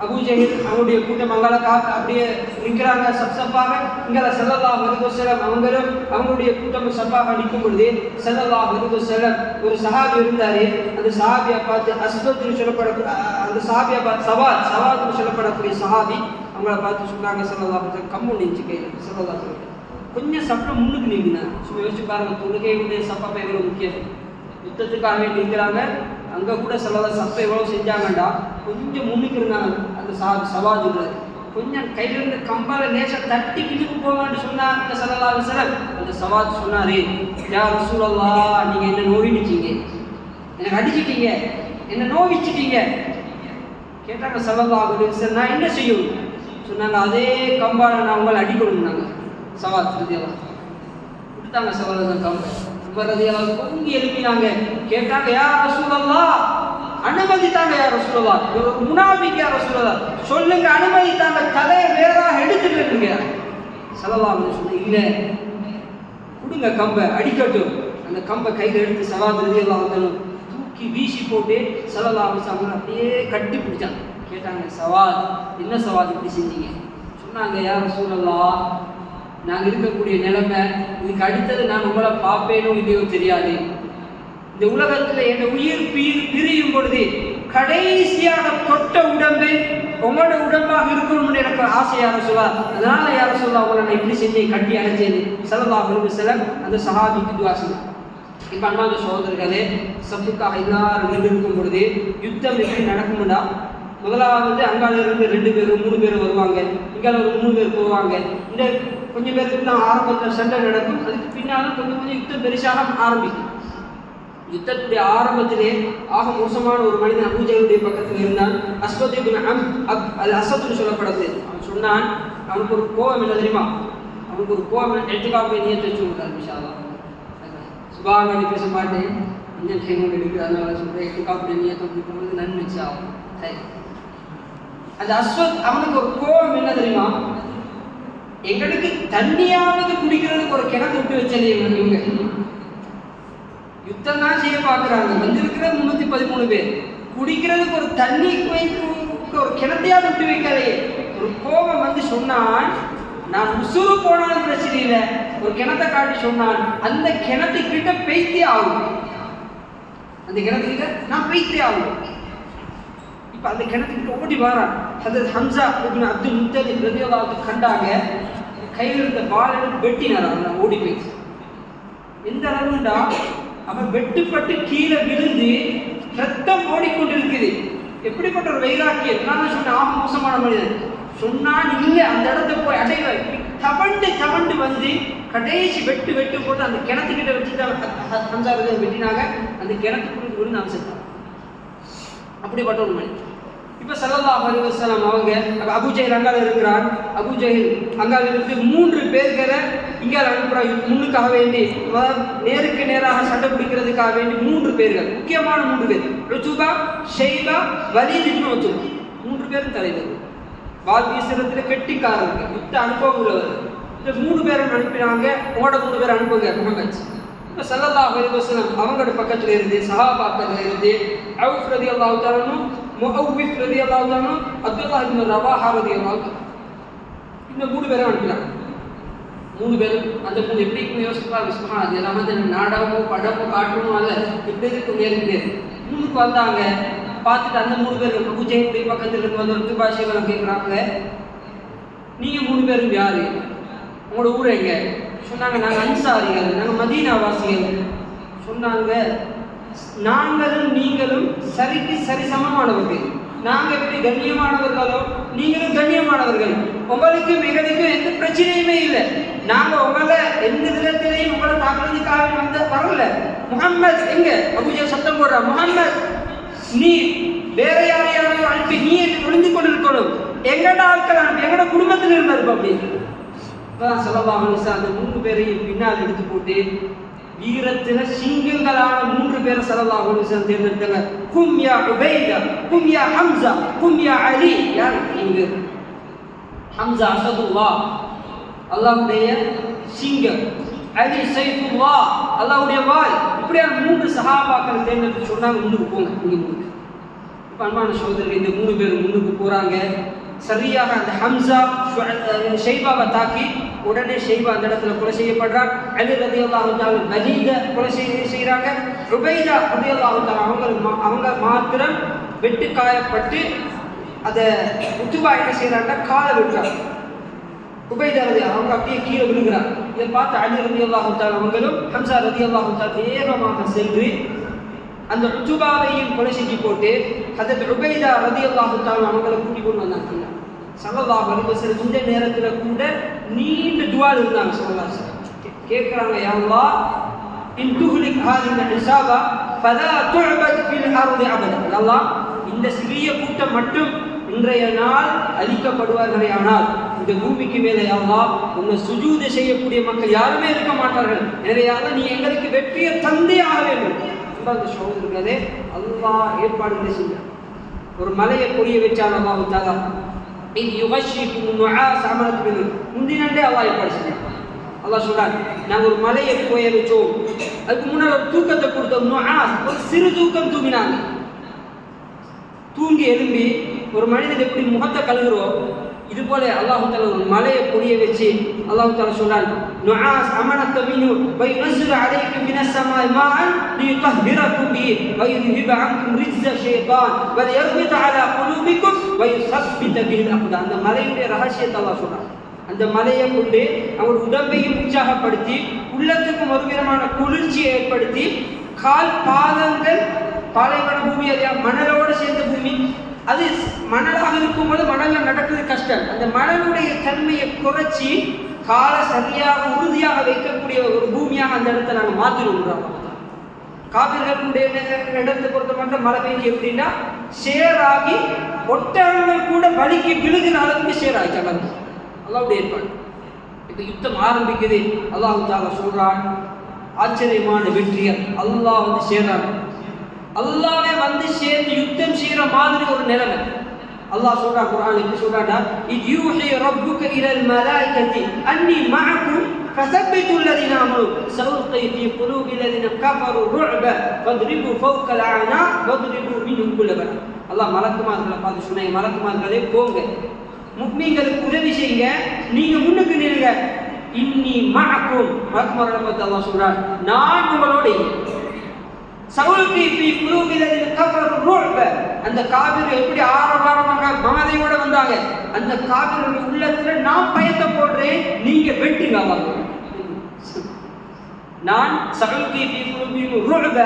அபூ ஜஹல் அவங்களுடைய கூட்டம் அங்கால அப்படியே நிற்கிறாங்க சப்பாக. இங்கே ஸல்லல்லாஹு அலைஹி வஸல்லம் அவங்களும் அவங்களுடைய கூட்டம் சப்பாக நிற்கும் பொழுது ஸல்லல்லாஹு அலைஹி வஸல்லம் ஒரு சஹாபி இருந்தாரு. அந்த சஹாபியை பார்த்து அஸ்வத்னு சொல்லப்படக்கூடிய அந்த சஹாபியை பார்த்து சவாத்னு சொல்லப்படக்கூடிய சஹாபி அவங்கள பார்த்து சொன்னாங்க ஸல்லல்லாஹு அலைஹி வஸல்லம் கம்மு நெஞ்சு கையில் ஸல்லல்லாஹு அலைஹி வஸல்லம் கொஞ்சம் சப்பை முன்னுக்கு நிற்கிறாங்க. சும்மா யோசிச்சு பாருங்க, தொழுகையுடைய சப்பை எவ்வளோ முக்கியம். யுத்தத்துக்காக வேண்டி நிற்கிறாங்க, அங்கே கூட ஸல்லல்லாஹு சப்பை எவ்வளோ செஞ்சாங்கண்டா கொஞ்சம் முன்னுக்கு இருந்தாங்க. அந்த சவாஜுங்கிறது கொஞ்சம் கையிலிருந்து கம்பால லேசாக தட்டி கிழிப்பு போவான்னு சொன்னாங்க ஸல்லல்லாஹு அலைஹி வஸல்லம். அந்த சவாஜ் சொன்னாரு, யா ரசூலல்லாஹ், நீங்க என்ன நோவிச்சிட்டீங்க, எனக்கு அடிச்சிட்டீங்க, என்ன நோவிச்சிட்டீங்க கேட்டாங்க ஸல்லல்லாஹு அலைஹி வஸல்லம். நான் என்ன செய்யும் சொன்னாங்க, அதே கம்பால நான் உங்களை அடிக்கணும்னாங்க. சவாஜ் ரலியல்லாஹு கொடுத்தாங்க சவாஜ் கம்பை. உமர் ரலியல்லாஹு பொங்கி எழுப்பினாங்க, கேட்டாங்க, யா ரசூலல்லாஹ், அனுமதித்தாங்க யா ரசூலல்லாஹ், ஒரு முனாஃபிக் யா ரசூலல்லாஹ், சொல்லுங்க அனுமதித்தாங்க, தலையை வேறாக எடுத்துட்டு ஸல்லல்லாஹு அலைஹி வஸல்லம். இல்லை கொடுங்க கம்பை, அடிக்கட்டும். அந்த கம்பை கையில் எடுத்து சவாத் ரலியல்லாஹு தூக்கி வீசி போட்டு ஸல்லல்லாஹு அலைஹி வஸல்லம் அப்படியே கட்டி பிடிச்சாங்க. கேட்டாங்க, சவாத், என்ன சவாத் இப்படி செஞ்சீங்க சொன்னாங்க, யா ரசூலல்லாஹ், நாங்கள் இருக்கக்கூடிய நிலைமை இதுக்கு அடுத்தது நான் உங்களை பார்ப்பேனோ இல்லையோ தெரியாது. இந்த உலகத்தில் என் உயிர் பிரியும் பொழுது கடைசியாக தொட்ட உடம்பு உங்களோட உடம்பாக இருக்கணும்னு எனக்கு ஆசை யார சொல்லா. அதனால யார சொல்லா உங்களை நான் எப்படி செஞ்சேன், கட்டி அடைஞ்சேன். ஸல்லல்லாஹு அலைஹி வஸல்லம் அந்த சஹாபிக்கு துஆ செய்தார். இப்போ அன்பான சகோதரர்களே, சஃபுக்காக எல்லாரும் நின்று இருக்கும் பொழுது யுத்தம் எப்படி நடக்கும்னா, முதலாவது அங்கால இருந்து 2 பேர் 3 பேர் வருவாங்க, இங்கால ஒரு 3 பேர் போவாங்க. இந்த கொஞ்சம் பேருக்கு தான் ஆரம்பத்தில் சண்டை நடக்கும், அதுக்கு பின்னாலும் கொஞ்சம் யுத்தம் பெருசாக ஆரம்பிக்கும். யுத்தத்துடைய ஆரம்பத்திலே ஆக மோசமான ஒரு மனிதன் அபூ ஜஹலுடைய பக்கத்தில் இருந்தான். அஸ்வத் இப்னு அது அசத்னு சொல்லப்படுது. அவன் சொன்னான், அவனுக்கு ஒரு கோபம் என்ன தெரியுமா, அவனுக்கு ஒரு கோபம் எட்டுக்காப்பை நியத்தை வச்சு விட்டார். இன்ஷாஅல்லாஹ் சுபாக பேச மாட்டேன், கொஞ்சம் டைம் எடுக்குது, அதனால சொல்கிறேன். எட்டுக்காப்புடைய நியத்தை வைக்கும்போது நன்மைச்சு ஆகும். சரி, அந்த அஸ்வத் அவனுக்கு ஒரு கோபம் என்ன தெரியுமா, எங்களுக்கு தண்ணியாவது குடிக்கிறதுக்கு ஒரு கிணத்து விட்டு வச்சதே இவங்க. யுத்தம் தான் செய்ய பார்க்குறாங்க, வந்திருக்கிற 313 பேர், குடிக்கிறதுக்கு ஒரு தண்ணி ஒரு கிணத்தையாவது விட்டு வைக்காதே. ஒரு கோபம் வந்து சொன்னான், நான் உசுறு போனாலும் பிரச்சனை இல்லை, ஒரு கிணத்தை காட்டி சொன்னான், அந்த கிணத்துக்கிட்ட பெய்த்தே ஆகும், அந்த கிணத்துக்கிட்ட நான் பெய்த்தே ஆகும். இப்போ அந்த கிணத்துக்கிட்ட ஓடி வரான். ஹஜ்ரத் ஹம்ஸா இப்னு அப்துல் முத்தலிப் ரலியல்லாஹு கண்டாங்க, கையில் இருந்த பால் எடுத்து வெட்டினார். அவன் ஓடி போயிடுச்சு. எந்த அளவுண்டா, அவன் வெட்டுப்பட்டு கீழே விழுந்து ரத்தம் ஓடிக்கொண்டிருக்குது. எப்படிப்பட்ட ஒரு வைராக்கியம்! நான் சொன்ன ஆக மோசமான மனிதன் சொன்னான், இல்லை அந்த இடத்த போய் அடைவாய். தவண்டு வந்து கடைசி வெட்டு போட்டு அந்த கிணத்துக்கிட்ட வச்சுட்டு ஹம்ஸா வெட்டினாங்க. அந்த கிணத்துக்குள்ள விழுந்து அவன் செத்தான். அப்படிப்பட்ட ஒரு மனிதன். இப்போ ஸல்லல்லாஹு அலைஹி வஸல்லம் அவங்க அபூ ஜஹல் அங்கால இருக்கிறான். அபூ ஜஹல் அங்கால இருந்து 3 பேர்களை இங்கே அனுப்புகிறாங்க முன்னுக்காக வேண்டி, நேருக்கு நேராக சண்டை பிடிக்கிறதுக்காக வேண்டி 3 பேர்கள், முக்கியமான 3 பேர், உத்பா, ஷைபா, வலீத் இப்னு உத்பா, 3 பேரும் தலைவர், வால் வீசுறதுல கெட்டிக்காரர்கள், யுத்த அனுபவம் உள்ளவர். இந்த 3 பேரும் அனுப்பினாங்க. உங்களோட 3 பேர் அனுப்புங்க முஹம்மத். இப்போ ஸல்லல்லாஹு அலைஹி வஸல்லம் அவங்களோட பக்கத்தில் இருந்து சஹாபாக்கள் இருந்து அவுஃப் ரலியல்லாஹு தஆலா, முஅவ்வித் ரலியல்லாஹு தஆலா, அப்துல்லாஹ் இப்னு ரவாஹா ரலியல்லாஹு தஆலா இந்த 3 பேரும் அனுப்பினாங்க. 3 பேரும் அந்த 3 எப்படி யோசிப்பாங்க, அது எல்லாம் வந்து நாடகமோ படமோ காட்டணுமோ அல்ல, இப்படி இருக்கு நேருக்கு முன்னுக்கு வந்தாங்க. பார்த்துட்டு அந்த 3 பேர் பூஜையுடைய பக்கத்தில் இருந்து வந்து ஒரு பாஷைகளை கேட்குறாங்க, நீங்கள் 3 பேரும் யாரு, உங்களோட ஊர் எங்க? சொன்னாங்க, நாங்கள் அன்சாரிகள், நாங்கள் மதீனாவாசிகள். சொன்னாங்க, நாங்களும் நீங்களும் சரிக்கு சரி சமமானவர்கள். நாங்கள் எப்படி கண்ணியமானவர்களோ நீங்களும் கண்ணியமானவர்கள். உங்களுக்கு எங்களுக்கும் எந்த பிரச்சனையுமே இல்லை. நாங்கள் உங்களை எந்த விதத்திலையும் உங்களை தாக்குறதுக்காக வரல. முகம்மது எங்க? அபூஜஹல் சத்தம் போடுறா, முகம்மது நீ வேற யாரையாவது அனுப்பி நீ ஒளிந்து கொண்டு இருக்கணும், எங்கட ஆட்கள் அனுப்பி எங்கட குடும்பத்தில் இருந்தார் அப்படின்னு. ஸல்லல்லாஹு அலைஹி வஸல்லம் அந்த 3 பேரையும் பின்னால் எடுத்து போட்டு வீரத்தில் சிங்கங்களான 3 பேரை ஸல்லல்லாஹு அலைஹி வஸல்லம் தேர்ந்தெடுத்தாங்க. கும் யா உபைதா, கும் யா ஹம்ஸா, கும் யா அலி. யார் இங்க? ஹம்ஸா அஸதுல்லாஹ், அல்லாஹ்வுடைய சிங்கம். அலி சைஃபுல்லாஹ், அல்லாஹ்வுடைய வாள். இப்படியான 3 சஹாபாக்களை தேர்ந்தெடுத்து சொன்னாங்க, முன்னுக்கு போங்க. இங்க முன்னுக்கு. இப்போ அன்பான சகோதரர்கள், இந்த 3 பேர் முன்னுக்கு போறாங்க. சரியாக அந்த ஹம்ஸா ஷைபாவை தாக்கி உடனே ஷைபா அந்த இடத்துல கொலை செய்யப்படுறார். அலி ரலியல்லாஹு தஆலா வலீத கொலை செய்கிறாங்க. உபைதா ரலியல்லாஹு தஆலா அவங்க மாத்திரம் வெட்டு காயப்பட்டு அதை உத்துபா என்ன செய்யறாங்க, காலை விடுறாங்க. உபைதா அவங்க அப்படியே கீழே விழுகிறார். இதை பார்த்து அலி ரலியல்லாஹு தஆலா அவங்களும் ஹம்ஸா ரலியல்லாஹு தஆலா வேகமாக சென்று அந்த உத்துபாவையும் கொலை செஞ்சு போட்டு ஹஜ்ரத் உபைதா ரலியல்லாஹு தஆலா அவங்களை கூட்டி கொண்டு வந்தாங்க. ஸல்லல்லாஹு அலைஹி வஸல்லம் இந்த நேரத்தில் கூட நீண்ட துஆ இருந்தாங்க. ஸல்லல்லாஹு அலைஹி வஸல்லம் கேட்குறாங்க, யா அல்லாஹ் இன் துஹ்லிக் ஹாதிஹி ஹிசாபா ஃபலா துஅபத் ஃபில் அர்தி அபதா. அல்லாஹ் இந்த சிறிய கூட்டம் மட்டும் இன்றைய நாள் அழிக்கப்படுவார்களே, ஆனால் இந்த பூமிக்கு மேலே யா அல்லாஹ் உன்னை சுஜூது செய்யக்கூடிய மக்கள் யாருமே இருக்க மாட்டார்கள். எனவே அல்லாஹ் நீ எங்களுக்கு வெற்றியை தந்தே ஆக வேண்டும். சகோதரர்களே, அல்லாஹ் ஏற்பாடுகளை செய்ய ஒரு மலையை பொழிய வச்சான். அல்லாஹ் தஆலா இது யுகஷிக்கும் நுஆஸ் அமலத்து முந்தினண்டே அல்லாஹ் ஏற்பாடு செஞ்சான். அல்லாஹ் சொல்றான், நாங்கள் ஒரு மலையை பொழிய வச்சோம், அதுக்கு முன்னால் ஒரு தூக்கத்தை கொடுத்தோம். நுஆஸ் ஒரு சிறு தூக்கம் தூங்கினாங்க. தூங்கி எழும்பி ஒரு மனிதன் எப்படி முகத்தை கழுகுறோம், இது போல அல்லாஹ் தஆலா ஒரு மலையை பொழிய வச்சு அல்லாஹ் தஆலா சொல்றான், நுஆஸ் அமனத மினு வ யுனஸிலு அலைக்கும் மினஸ் ஸமாஇ மாஅன் லியுطهிரக்கும் பிஹி வ யுذهب அன்கும் ரிஜ்ஸ ஷைத்தான் வ யர்பித அலா குலூபிக்கும் வ யுஸப்பித பிஹில் அக்தாம். அந்த மலையுடைய ரகசியத்தை அல்லாஹ் சொல்றான். அந்த மலையை கொண்டு அவருடைய உடம்பையும் உற்சாகப்படுத்தி உள்ளத்துக்கும் ஒரு விதமான குளிர்ச்சியை ஏற்படுத்தி கால் பாதங்கள் பாலைவன பூமி, அது மணலோடு சேர்ந்த பூமி, அது மணலாக இருக்கும்போது மணலில் நடக்கிறது கஷ்டம். அந்த மணலுடைய தன்மையை குறைச்சி காலை சரியாக உறுதியாக வைக்கக்கூடிய ஒரு பூமியாக அந்த இடத்தை நாங்கள் மாற்றிடுவோம். காவிர்களுடைய இடத்தை பொறுத்த மட்டும் மழை பெய்ஞ்சு எப்படின்னா சேராகி ஒட்டகங்கள் கூட வலிக்கு விழுகிற அளவுக்கு சேராகிட்டாங்க. அல்லாஹ்வுடைய ஏற்பாடு. இப்போ யுத்தம் ஆரம்பிக்குது. அல்லாஹ் தஆலா சொல்றான், ஆச்சரியமான வெற்றியர் அல்லாஹ் வந்து சேர்றான். அல்லாஹ்வே வந்து சேர்ந்து யுத்தம் செய்யற மாதிரி ஒரு நிலைமை. அல்லாஹ் சொல்றான் குர்ஆன்ல, எப்படி சொல்றாடா, இத் யூஹி ரப்புக இலல் மலாயிகதி அன்னி மஅக்கும் ஃபஸப்பித்து அல்லதீன ஆமனு சவுல்கி ஃபீ குலூபி அல்லதீன கஃபரு ருஅப ஃபத்ரிபு ஃபௌகல் அஅனாக் வத்ரிபு மின்ஹும் குல்ல பனான். அல்லாஹ் மலக்குமார்களை பார்த்து சொன்னாங்க, மலக்குமார்களே போங்க, முஃமின்களுக்கு உதவி செய்யுங்க, நீங்க முன்னுக்கு நில்லுங்க. இன்னி மஅக்கும், மலக்குமார்களை பார்த்து அல்லாஹ் சொல்றான், நான் உங்களோட. சவுல்கி ஃபீ குலூபி அல்லதீன கஃபரு ருஅப, அந்த காபிர்கள் எப்படி ஆரவாரமாக மமதையோட வந்தாங்க, அந்த காபிர்களுடைய உள்ளத்துல நான் பயத்தை போடுறேன், நீங்க வெட்டுங்க. அவங்க நான் சவுல்கி ஃபீ குலூபி ருஅப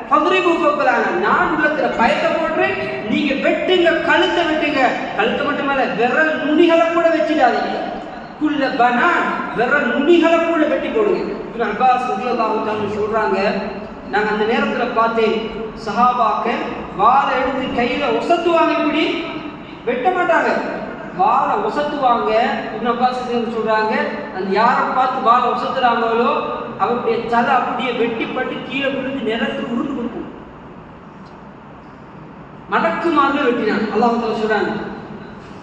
ஃபத்ரிபு ஃபௌகல் அஅனாக், நான் உள்ளத்துல பயத்தை போடுறேன், நீங்க வெட்டுங்க, கழுத்தை வெட்டுங்க. கழுத்தை மட்டுமல்ல, விரல் நுனிகளை கூட வெச்சிடாதீங்க. குல்ல பனான், விரல் நுனிகளை கூட வெட்டி போடுங்க. இப்னு அப்பாஸ் ரலியல்லாஹு தஆலா சொல்றாங்க, நாங்கள் அந்த நேரத்தில் பார்த்தேன் சஹாபாக்கள் வாளை எடுத்து கையில் ஒசத்துவாங்க, இப்படி வெட்ட மாட்டாங்க, வாளை ஒசத்துவாங்க. இப்னு அப்பாஸ் சொல்றாங்க, அந்த யாரை பார்த்து வாளை ஒசத்துறாங்களோ அவருடைய தலை அப்படியே வெட்டிப்பட்டு கீழே விழுந்து நிலத்தில் உருண்டு கொடுக்கும். மலக்குமார்கள் வெட்டினான். அல்லாஹ் தஆலா சொல்றாங்க,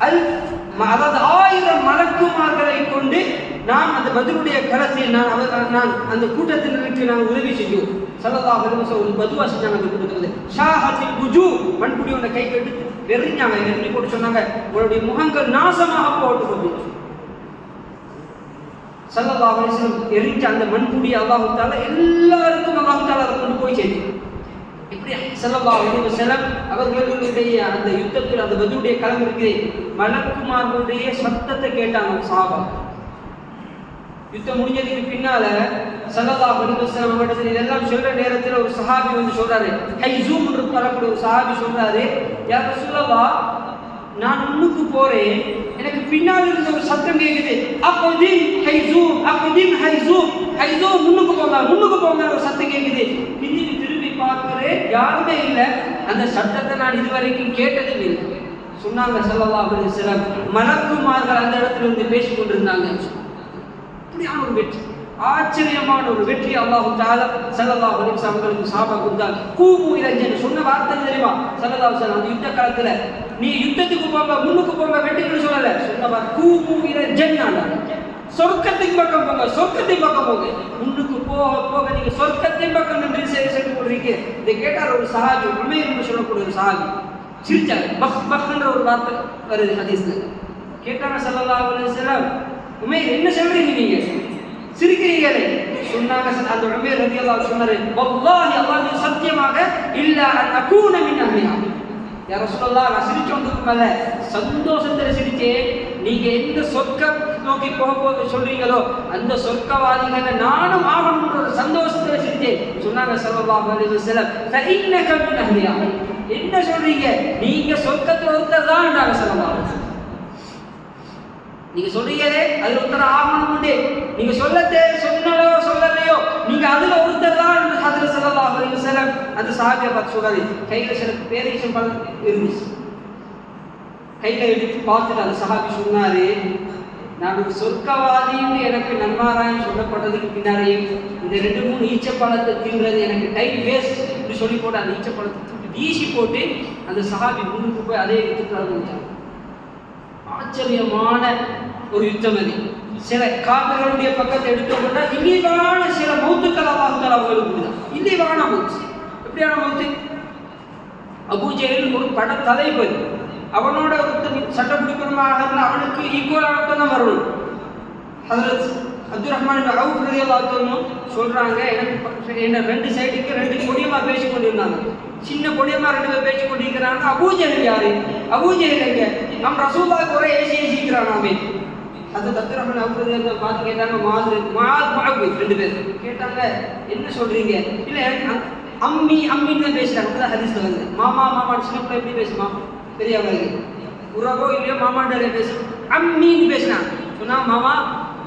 அதாவது 1000 மலக்குமார்களை கொண்டு நான் அந்த பத்ருடைய களத்தில் நான் அந்த கூட்டத்தினருக்கு நான் உதவி செய்யும். ஸல்லல்லாஹு அலைஹி வஸல்லம் ஒரு பதுவா செஞ்சாங்க. அந்த கூட்டத்தில் ஷாஹத்தில் குஜூ, மண்புடி ஒன்றை கைக்கு எடுத்து வெறிஞ்சாங்க. வெறி போட்டு சொன்னாங்க, உங்களுடைய முகங்கள் நாசமாக போட்டு. ஸல்லல்லாஹு அலைஹி வஸல்லம் எரிஞ்ச அந்த மண்புடி அல்லாஹ் தஆலா எல்லாருக்கும் அல்லாஹ் தஆலா அதை கொண்டு போய் சேர்த்து. இப்படி ஸல்லல்லாஹு அலைஹி வஸல்லம் அவர்களுடைய அந்த யுத்தத்தில் அந்த பத்ருடைய களம் இருக்குது, மலக்குமார்களுடைய சத்தத்தை கேட்டாங்க சஹாபா. யுத்தம் முடிஞ்சதுக்கு பின்னால ஸல்லல்லாஹு அலைஹி வஸல்லம் அவர்கள் இதெல்லாம் சொல்ற நேரத்தில் ஒரு சஹாபி வந்து சொல்றாரு, ஹைசூம் என்று சொல்லக்கூடிய ஒரு சஹாபி சொல்றாரு, யா ரசூலல்லாஹ், நான் முன்னுக்கு போறேன், எனக்கு பின்னால் இருந்த ஒரு சத்தம் கேட்குது, அக்திம் ஹைசூம், அக்திம் ஹைசூம், ஹைசூம் முன்னுக்கு போங்க ஒரு சத்தம் கேட்குது. திரும்பி பார்க்கிறேன், யாருமே இல்லை. அந்த சத்தத்தை நான் இதுவரைக்கும் கேட்டதும் இல்லை. சொன்னாங்க ஸல்லல்லாஹு அலைஹி வஸல்லம், மலக்குமார்கள் அந்த இடத்துல இருந்து பேசிக் கொண்டிருந்தாங்க. அப்படியான ஒரு வெற்றி, ஆச்சரியமான ஒரு வெற்றி அல்லாஹ் தஆலா ஸல்லல்லாஹு அலைஹி வஸல்லம் அவர்களுக்கு சஹாபா கொடுத்தாங்க. கூமு இலா ஜன்னah சொன்ன வார்த்தை தெரியுமா? ஸல்லல்லாஹு அலைஹி வஸல்லம் அந்த யுத்த காலத்துல நீ யுத்தத்துக்கு போங்க, முன்னுக்கு போங்க, வெற்றின்னு சொல்லல, சொன்ன கூமு இலா ஜன்னah, சொர்க்கத்தின் பக்கம் போங்க, சொர்க்கத்தின் பக்கம் போங்க, முன்னுக்கு போக நீங்க சொர்க்கத்தின் பக்கம் நின்று சென்று கொள்றீங்க. இதை கேட்டார் ஒரு சஹாபி, உமைர் என்று சொல்லக்கூடிய ஒரு சஹாபி, சிரிச்சாரு. பக்ன்ற ஒரு வார்த்தை வருது ஹதீஸ்ல. கேட்டாங்க ஸல்லல்லாஹு அலைஹி வஸல்லம், உமைர் என்ன சொல்றீங்க, நீங்க சிரிக்கிறீங்களே? சொன்னாங்க அந்த உமைர் ரலியல்லாஹு அன்ஹு சொன்னாரு, வல்லாஹி அல்லாஹ் சத்தியமாக, இல்லா அன் அகூன மின் அஹ்லிஹா, யா ரசூலல்லாஹ், நான் சிரிச்சோன்றதுக்கு மேல சந்தோஷத்துல சிரிச்சேன், நீங்க எந்த சொர்க்கம் நோக்கி போக சொல்றீங்களோ அந்த சொர்க்கவாதிகளை நானும் ஆகணும்ன்ற ஒரு சந்தோஷத்துல சிரிச்சேன். சொன்னாங்க ஸல்லல்லாஹு அலைஹி வஸல்லம், ஃபஇன்னக மின் அஹ்லிஹா, என்ன சொல்றீங்க, நீங்க சொர்க்கத்துல ஒருத்தர் தான் என்றாங்க ஸல்லல்லாஹு அலைஹி வஸல்லம். நீங்க சொல்றீங்களே அதுல ஒருத்தர் ஆகணும், நீங்க சொன்னாலோ சொல்லலையோ நீங்க அதுல ஒருத்தர் தான் என்று ஹஜ்ரத் ஸல்லல்லாஹு அலைஹி வஸல்லம் அந்த சஹாபியை பார்த்து சொல்றாரு. கையில சில பேரீச்சம் பழம் இருந்துச்சு, கையில எடுத்து பார்த்துட்டு அந்த சஹாபி சொன்னாரு, நான் ஒரு சொர்க்கவாதின்னு எனக்கு நன்மாராயம் சொல்லப்பட்டதுக்கு பின்னாலே இந்த 2-3 ஈச்சப்பழத்தை தின்றது எனக்கு டைம் வேஸ்ட் இப்படி சொல்லி போட்டு அந்த ஈச்சப்பழத்தை தூக்கி வீசி போட்டு அந்த சஹாபி முன்னுக்கு போய் அதே யுத்தத்தில் ஆரம்பித்தாங்க. ஆச்சரியமான ஒரு யுத்தம் அது. சில காபிர்களுடைய பக்கத்தை எடுத்துக்கொண்டா இழிவான சில மௌத்துக்கள் அல்லாஹ் தஆலா அவங்களுக்கு தான். இழிவான மௌத்து. எப்படியான மௌத்து? அபூ ஜஹல் ஒரு பட தலைவர், அவனோட ஒருத்தர் சட்டை பிடிக்கணுமாக இருந்தால் அவனுக்கு ஈக்குவலாக தான் வரணும். ஹஜ்ரத் அப்துல் ரஹ்மான் இப்னு அவுஃப் ரலியல்லாஹு அன்ஹு சொல்றாங்க, எனக்கு என்ன 2 சைடுக்கு 2 கொடியமா பேசி கொண்டிருந்தாங்க, சின்ன கொடியமா 2 பேர் பேசி கொண்டிருக்கிறாங்க. அபூ ஜஹல் யாரு? அபூ ஜஹல் எங்க? நம்ம ரசூலுல்லாஹ் ஒரே ஏசிக்கிறானாமே. ஹஜ்ரத் அப்துல் ரஹ்மான் அவுஃப் ரலியல்லாஹு பார்த்து கேட்டாங்க, முஆத் 2 பேர் கேட்டாங்க, என்ன சொல்றீங்க? இல்ல அம்மின்னு பேசுறாங்க. ஹதீஸ்ல வந்து மாமா சின்ன பிள்ளை எப்படி பேசுமா, பெரியவங்க உறவோ இல்லையோ மாமாண்டாலே பேசும், அம்மின்னு பேசினாங்க. சொன்னா மாமா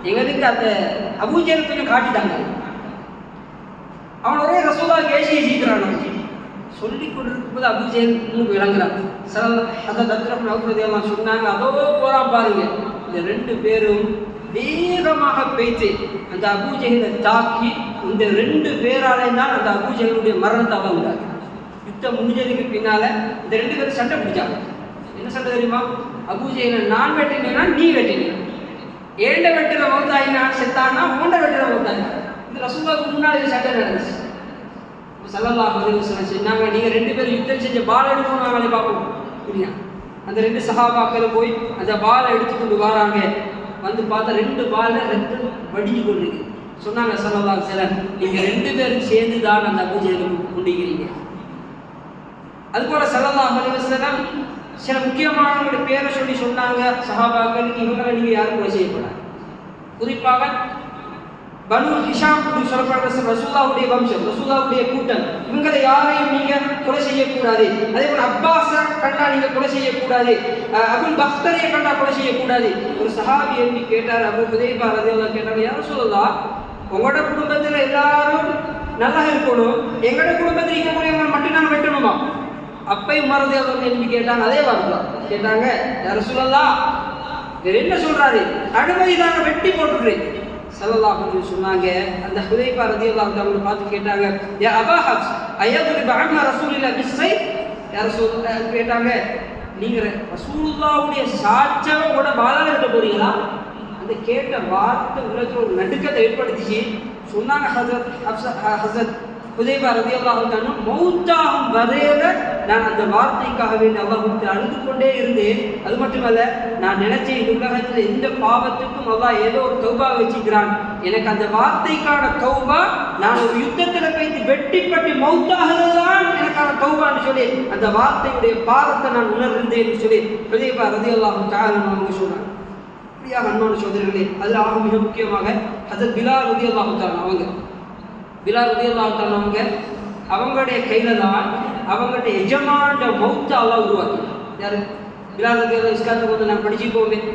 எங்களுக்கு அந்த அபூ ஜஹல் கொஞ்சம் காட்டிட்டாங்க, அவன் ஒரே ரசூலுல்லாஹ் ஏசிக்கிறான் சொல்லி கொண்டிருக்கும் போது அபூ ஜஹல் விளங்குறான். ஹஜ்ரத் அப்துல் ரஹ்மான் அவுஃப் ரலியல்லாஹு சொன்னாங்க, அதோ போறான் பாருங்க. இந்த 2 பேரும் வேகமாக பேச்சு அந்த அபூ ஜஹலை தாக்கி இந்த 2 பேராலே தான் அந்த அபூ ஜஹலுடைய மரணத்தை அவங்க யுத்தம் முடிஞ்சதுக்கு பின்னால இந்த 2 பேரும் சண்டை பிடிச்சாங்க. என்ன சண்டை தெரியுமா? அபூ ஜஹலை நான் வெட்டினேன்னா நீ வெட்டினேன், ஏண்ட வெட்டுற மௌத்தாயினா செத்தானா ஓண்ட வெட்டுற மௌத்தாயினா. இந்த ரசூலுல்லாஹ்க்கு முன்னாடி சண்டை நடந்துச்சு. ஸல்லல்லாஹு அலைஹி வஸல்லம் சொன்னாங்க, நீங்க 2 பேரும் யுத்தம் செஞ்ச பால் எடுக்கணும், நாங்களே பார்ப்போம். புரியா? அந்த 2 சஹாபாக்கள் போய் அந்த பாலை எடுத்துக்கொண்டு வராங்க. வந்து பார்த்தா 2 பால்ல ரத்தம் வடிஞ்சு கொண்டிருக்கு. சொன்னாங்க ஸல்லல்லாஹு அலைஹி வஸல்லம், நீங்க 2 பேரும் சேர்ந்து தான் அந்த அபூ ஜஹலை கொண்டிருக்கிறீங்க. அதுபோல ஸல்லல்லாஹு அலைஹி வஸல்லம் சில முக்கியமானவங்களுடைய பேரை சொல்லி சொன்னாங்க சஹாபாக்கள், இவங்களை நீங்க யாரும் கொலை செய்யக்கூடாது. குறிப்பாக பனு ஹிஷாம் சொல்லப்படுற ரசூலுல்லாஹ்வுடைய வம்சம், ரசூலுல்லாஹ்வுடைய கூட்டம், இவங்களை யாரையும் நீங்க கொலை செய்யக்கூடாது. அதே போல அப்பாஸ கண்டா நீங்க கொலை செய்யக்கூடாது, அபுல் பக்தரை கண்டா கொலை செய்யக்கூடாது. ஒரு சஹாபி எழுப்பி கேட்டார், அபூ ஹுதைஃபா ரலியல்லாஹு கேட்டாங்க, யா ரசூலுல்லாஹ், உங்களோட குடும்பத்துல எல்லாரும் நல்லா இருக்கணும், எங்களோட குடும்பத்தில் இருக்கக்கூடியவங்க மட்டும் நான் வெட்டணுமா? அப்பையும் மறந்தே எழுப்பி கேட்டாங்க, அதே வார்த்தை கேட்டாங்க, யா ரசூலுல்லாஹ், வேற என்ன சொல்றாரு? அனுமதி தாங்க, வெட்டி போட்டுறேன். ஸல்லல்லாஹு அலைஹி வஸல்லம் சொன்னாங்க, அந்த ஹுதைஃபா ரலியல்லாஹு அன்ஹு பார்த்து கேட்டாங்க, யா அபா ஹப்ஸ் அயதுரிப அம்மா ரசூலில்லாஹி பிஸ்ஸைஃப், யா ரசூலுல்லாஹ் கேட்டாங்க, நீங்க ரசூலுல்லாஹ்வுடைய சாட்சாவோட பாலால இருக்க போறீங்களா? அந்த கேட்ட வார்த்தை உலகத்துல ஒரு நடுக்கத்தை ஏற்படுத்திச்சு. சொன்னாங்க ஹஜ்ரத் ஹுதைபா ரலியல்லாஹு தஆலா மௌத்தாகும் வரையில நான் அந்த வார்த்தைக்காக வேண்டி அல்லாஹ்விடத்தில் அழுது கொண்டே இருந்தேன். அது மட்டுமல்ல, நான் நினைச்சேன் இந்த உலகத்தில் எந்த பாவத்துக்கும் அல்லாஹ் ஏதோ ஒரு தௌபா வச்சுக்கிறான், எனக்கு அந்த வார்த்தைக்கான தௌபா நான் ஒரு யுத்தத்தில் வைத்து வெட்டிப்பட்டு மௌத்தாகிறதுதான் எனக்கான தௌபான்னு சொல்லி அந்த வார்த்தையுடைய பாவத்தை நான் உணர்ந்தேன் என்று சொல்லி ஹுதைபா ரலியல்லாஹு தஆலா அவங்க சொல்றாங்க. அப்படியாக அன்பான சோதரர்களே, அதில் ஆக மிக முக்கியமாக ஹஜ்ரத் பிலால் ரலியல்லாஹு தஆலா அவங்க அவங்களுடைய கையில தான் அவங்களுடைய எஜமான மௌத்த அல்லாஹ் உருவாக்கி. யாரு? பிலால் ரலியல்லாஹு இஸ்லாத்துக்கு வந்து நான் படிச்சு போவேன்,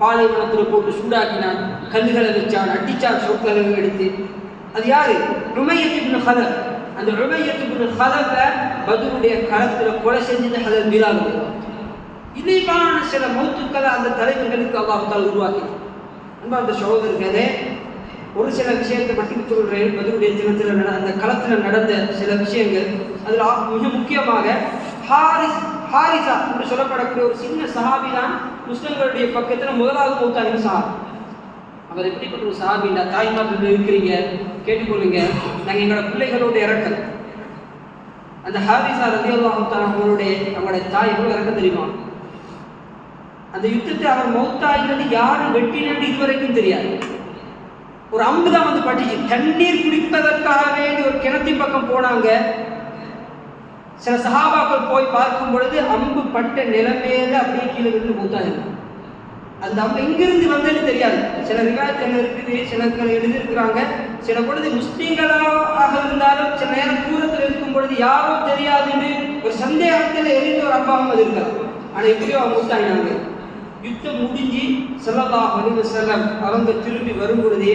பாலைவனத்தில் போட்டு சூடாக்கினான், கல்லுகளை வச்சான், அடிச்சான், சொற்களை எடுத்து. அது யாரு? உமையத் இப்னு ஹலஃப். அந்த உமையத் இப்னு ஹலஃப பத்ருடைய களத்தில் கொலை செஞ்சது ஹஜ்ரத் பிலால் ரலியல்லாஹு. இழிவான சில மௌத்துக்களை அந்த தலைவர்களுக்கு அல்லாஹ் தஆலா உருவாக்கி. அன்பார்ந்த சகோதரர்களே, ஒரு சில விஷயத்தை மட்டும் சொல்கிறேன். பத்ருடைய தினத்தில் அந்த களத்தில் நடந்த சில விஷயங்கள். அதில் மிக முக்கியமாக ஹாரிசா என்று சொல்லப்படக்கூடிய ஒரு சின்ன சஹாபி தான் முஸ்லிம்களுடைய பக்கத்தில் முதலாவது மௌத்தாகின சஹாபி. அவர் எப்படிப்பட்ட ஒரு சஹாபின்னா, தாய்மார்கள் இருக்கிறீங்க, கேட்டுக்கொள்ளுங்க, நாங்கள் எங்களோட பிள்ளைகளோட இறக்கல். அந்த ஹாரிசா ரலியல்லாஹு தஆலா அவங்களுடைய தாய் எவ்வளோ இறக்க தெரியுமா? அந்த யுத்தத்தை அவர் மௌத்தாகினது யாரும் வெட்டினு இதுவரைக்கும் தெரியாது. ஒரு அம்பு தான் வந்து பட்டுச்சு. தண்ணீர் குடிப்பதற்காக வேண்டி ஒரு கிணத்தின் பக்கம் போனாங்க. சில சஹாபாக்கள் போய் பார்க்கும் பொழுது அம்பு பட்ட நிலைமையில அப்படியே கீழே விழுந்து மௌத்தாங்க. அந்த அம்பு எங்கிருந்து வந்ததுன்னு தெரியாது. சில ரிவாயத்தில் இருக்குது, சிலர்கள் எழுதியிருக்கிறாங்க. சில பொழுது முஸ்லீம்களாக இருந்தாலும் சில நேரம் தூரத்தில் இருக்கும் பொழுது யாரோ தெரியாதுன்னு ஒரு சந்தேகத்தில் எரிந்த ஒரு அம்பாவும் அது இருக்கலாம். ஆனால் எப்படியோ அவங்க மௌத்தாங்கினாங்க. யுத்தம் முடிஞ்சு ஸல்லல்லாஹு அலைஹி வஸல்லம் அவங்க திரும்பி வரும் பொழுதே